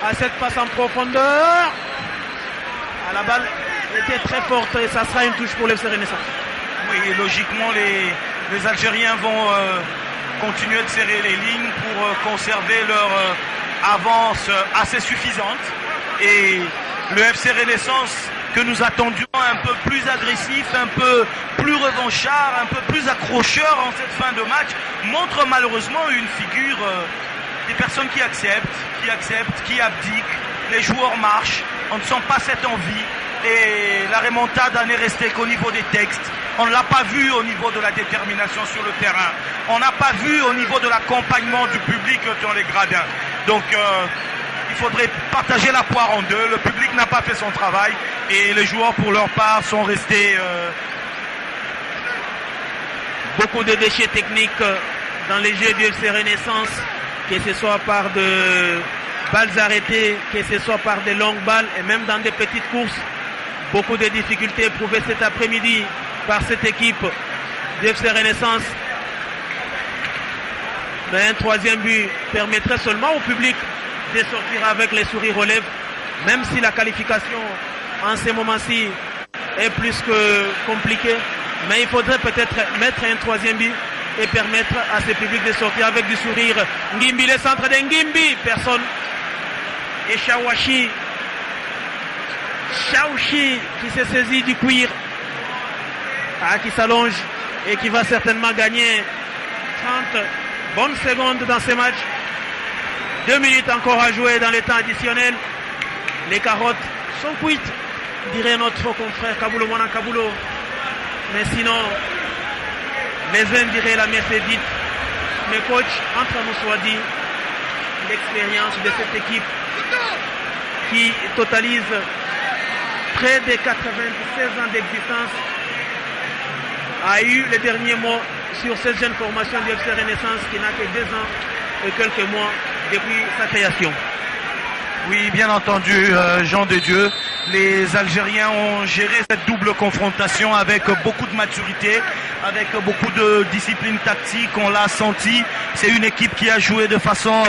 à cette passe en profondeur. La balle était très forte et ça sera une touche pour l'FC Renaissance. Oui, et logiquement, les Algériens vont continuer de serrer les lignes pour conserver leur avance assez suffisante. Et le FC Renaissance, que nous attendions un peu plus agressif, un peu plus revanchard, un peu plus accrocheur en cette fin de match, montre malheureusement une figure des personnes qui acceptent, qui abdiquent. Les joueurs marchent, on ne sent pas cette envie. Et la remontada n'est restée qu'au niveau des textes. On ne l'a pas vu au niveau de la détermination sur le terrain. On n'a pas vu au niveau de l'accompagnement du public dans les gradins. Donc il faudrait partager la poire en deux. Le public n'a pas fait son travail et les joueurs pour leur part sont restés... Beaucoup de déchets techniques dans les jeux du FC Renaissance, que ce soit par de balles arrêtées, que ce soit par des longues balles et même dans des petites courses. Beaucoup de difficultés éprouvées cet après-midi par cette équipe du FC Renaissance. Mais un troisième but permettrait seulement au public de sortir avec les sourires aux lèvres, même si la qualification en ces moments-ci est plus que compliquée. Mais il faudrait peut-être mettre un troisième but et permettre à ce public de sortir avec du sourire. Ngimbi, le centre de Ngimbi, personne. Et Chawashi Chaouchi qui s'est saisi du cuir, qui s'allonge et qui va certainement gagner 30 bonnes secondes dans ce match. 2 minutes encore à jouer dans le temps additionnel. Les carottes sont cuites, dirait notre confrère Kabulo Mwana Kabulo. Mais sinon, les uns diraient la messe est dite. Mais coach, entre nous soit dit, l'expérience de cette équipe qui totalise près de 96 ans d'existence a eu le dernier mot sur cette jeune formation du FC Renaissance qui n'a que 2 ans et quelques mois depuis sa création. Oui, bien entendu, Jean de Dieu. Les Algériens ont géré cette double confrontation avec beaucoup de maturité, avec beaucoup de discipline tactique, on l'a senti. C'est une équipe qui a joué de façon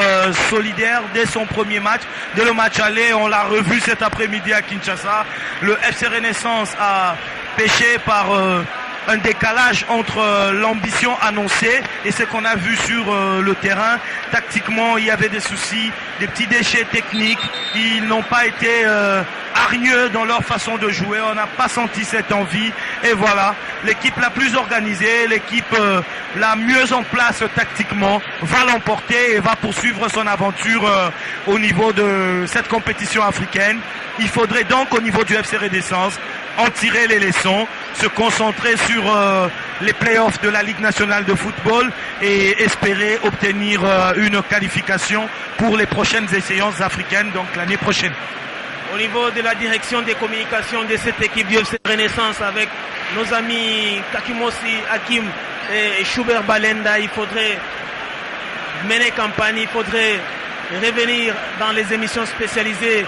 solidaire dès son premier match. Dès le match aller, on l'a revu cet après-midi à Kinshasa. Le FC Renaissance a pêché par un décalage entre l'ambition annoncée et ce qu'on a vu sur le terrain. Tactiquement, il y avait des soucis, des petits déchets techniques. Ils n'ont pas été hargneux dans leur façon de jouer. On n'a pas senti cette envie. Et voilà, l'équipe la plus organisée, l'équipe la mieux en place tactiquement va l'emporter et va poursuivre son aventure au niveau de cette compétition africaine. Il faudrait donc au niveau du FC Renaissance en tirer les leçons, se concentrer sur les playoffs de la Ligue nationale de football et espérer obtenir une qualification pour les prochaines échéances africaines, donc l'année prochaine. Au niveau de la direction des communications de cette équipe du FC Renaissance avec nos amis Kakimosi, Hakim et Schubert Balenda, il faudrait mener campagne, il faudrait revenir dans les émissions spécialisées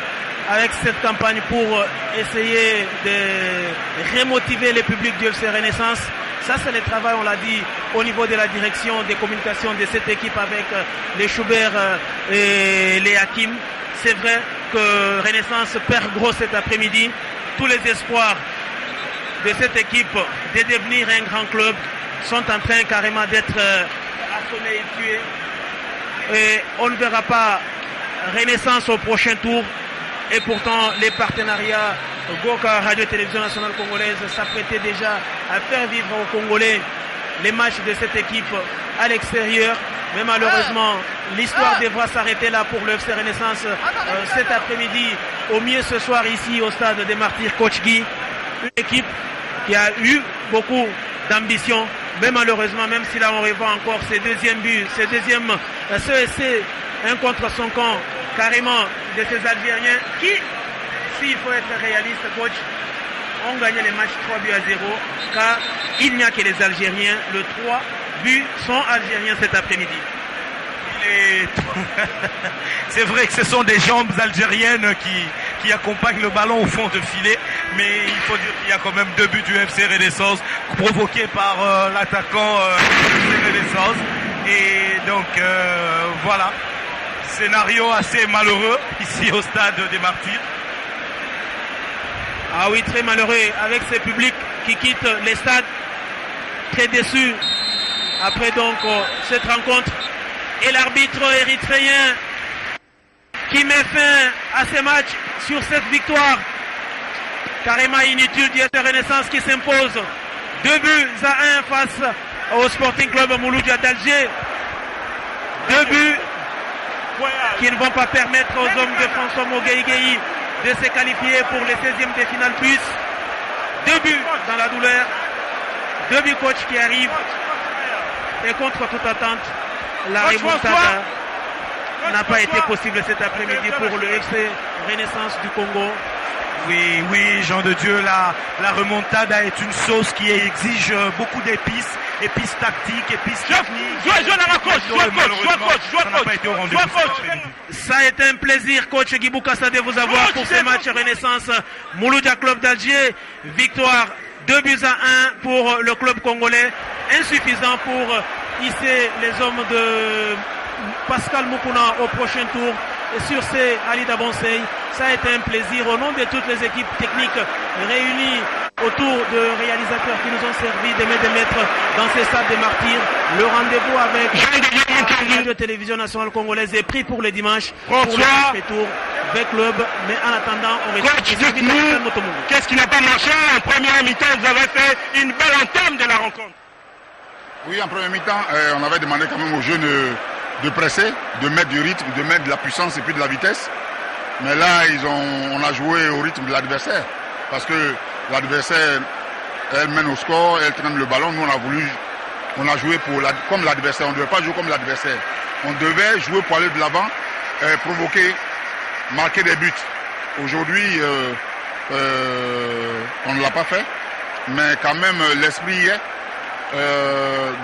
avec cette campagne pour essayer de remotiver le public du FC Renaissance. Ça, c'est le travail, on l'a dit, au niveau de la direction des communications de cette équipe avec les Schubert et les Hakim. C'est vrai que Renaissance perd gros cet après-midi. Tous les espoirs de cette équipe de devenir un grand club sont en train carrément d'être assommés et tués. Et on ne verra pas Renaissance au prochain tour. Et pourtant, les partenariats Goka Radio-Télévision Nationale Congolaise s'apprêtaient déjà à faire vivre aux Congolais les matchs de cette équipe à l'extérieur. Mais malheureusement, l'histoire devra s'arrêter là pour le FC Renaissance cet après-midi. Au mieux ce soir ici au stade des Martyrs Coach Guy. Une équipe qui a eu beaucoup d'ambition. Mais malheureusement, même si là on revoit encore ses deuxièmes buts, ses deuxièmes CEC, un contre son camp, carrément de ces Algériens qui, s'il faut être réaliste, coach, ont gagné les matchs 3 buts à 0, car il n'y a que les Algériens. Le 3 buts sont algériens cet après-midi. C'est vrai que ce sont des jambes algériennes qui accompagnent le ballon au fond de filet, mais il faut dire qu'il y a quand même 2 buts du FC Renaissance provoqués par l'attaquant du FC Renaissance. Et donc voilà, scénario assez malheureux ici au stade des Martyrs. Ah oui, très malheureux avec ces publics qui quittent les stades, très déçus après donc cette rencontre. Et l'arbitre érythréen qui met fin à ce match sur cette victoire carrément inutile du FC Renaissance qui s'impose 2 buts à 1 face au Sporting Club Mouloudia d'Alger. 2 buts qui ne vont pas permettre aux hommes de François Mogueïgueï de se qualifier pour les 16e de finale plus. 2 buts dans la douleur. 2 buts coach qui arrivent. Et contre toute attente, la remontada n'a pas été possible cet après-midi pour le FC Renaissance du Congo. Oui, oui, Jean de Dieu, la remontada est une sauce qui exige beaucoup d'épices, épices tactiques, épices techniques. Ça a été un plaisir, coach Guibou Kassa, de vous avoir pour ce match Renaissance Mouloudia Club d'Alger. Victoire 2 buts à 1 pour le club congolais, insuffisant pour hisser les hommes de Pascal Moukouna au prochain tour. Et sur ces Ali Dabonsei, ça a été un plaisir au nom de toutes les équipes techniques réunies autour de réalisateurs qui nous ont servi de main de maître dans ces stades des Martyrs. Le rendez-vous avec la Radio-Télévision Nationale Congolaise est pris pour le dimanche pour le tour avec club. Mais en attendant, on Coach, dites-nous, qu'est-ce qui n'a pas marché? En première mi-temps, vous avez fait une belle entame de la rencontre. Oui, en première mi-temps, on avait demandé quand même aux jeunes de presser, de mettre du rythme, de mettre de la puissance et puis de la vitesse. Mais là, on a joué au rythme de l'adversaire. Parce que l'adversaire, elle mène au score, elle traîne le ballon. Nous, on a joué comme l'adversaire. On ne devait pas jouer comme l'adversaire. On devait jouer pour aller de l'avant, provoquer, marquer des buts. Aujourd'hui, on ne l'a pas fait. Mais quand même, l'esprit y est.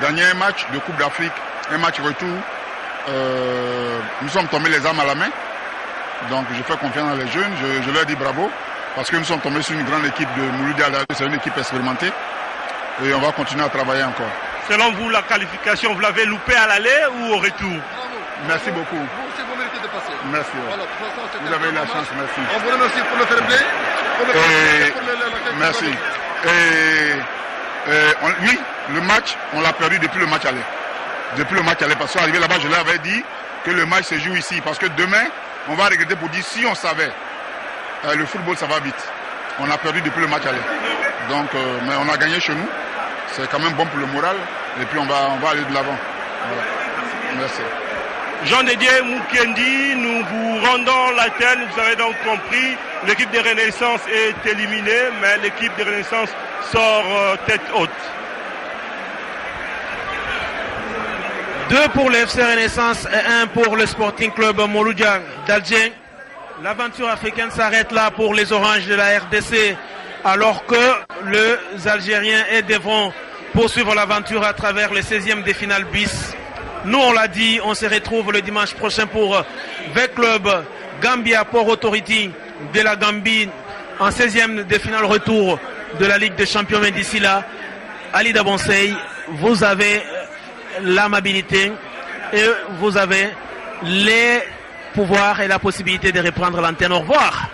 Gagner un match de Coupe d'Afrique, un match retour, nous sommes tombés les armes à la main. Donc je fais confiance dans les jeunes, je leur dis bravo, parce que nous sommes tombés sur une grande équipe de Mouloudi Alagou, c'est une équipe expérimentée et on va continuer à travailler encore. Selon vous, la qualification, vous l'avez loupée à l'aller ou au retour? Bravo. Merci beaucoup. Vous aussi, vous méritez de passer. Merci. Voilà, de toute façon, Vous avez eu la chance, merci. On vous remercie pour le fair play. Merci. Oui, le match, on l'a perdu depuis le match aller. Depuis le match aller, parce qu'arrivé là-bas, je leur avais dit que le match se joue ici. Parce que demain, on va regretter pour dire si on savait. Le football, ça va vite. On a perdu depuis le match aller. Donc, mais on a gagné chez nous. C'est quand même bon pour le moral. Et puis, on va aller de l'avant. Voilà. Merci. Jean-Dédier Moukendi, nous vous rendons l'antenne. Vous avez donc compris, l'équipe de Renaissance est éliminée, mais l'équipe de Renaissance sort tête haute. 2 pour le FC Renaissance et 1 pour le Sporting Club Mouloudi d'Alger. L'aventure africaine s'arrête là pour les Oranges de la RDC, alors que les Algériens devront poursuivre l'aventure à travers le 16e des finales bis. Nous, on l'a dit, on se retrouve le dimanche prochain pour V Club Gambia Port Authority de la Gambie en 16e des finales retour de la Ligue des Champions. Mais d'ici là, Ali Dabonsey, vous avez l'amabilité et vous avez les pouvoirs et la possibilité de reprendre l'antenne. Au revoir.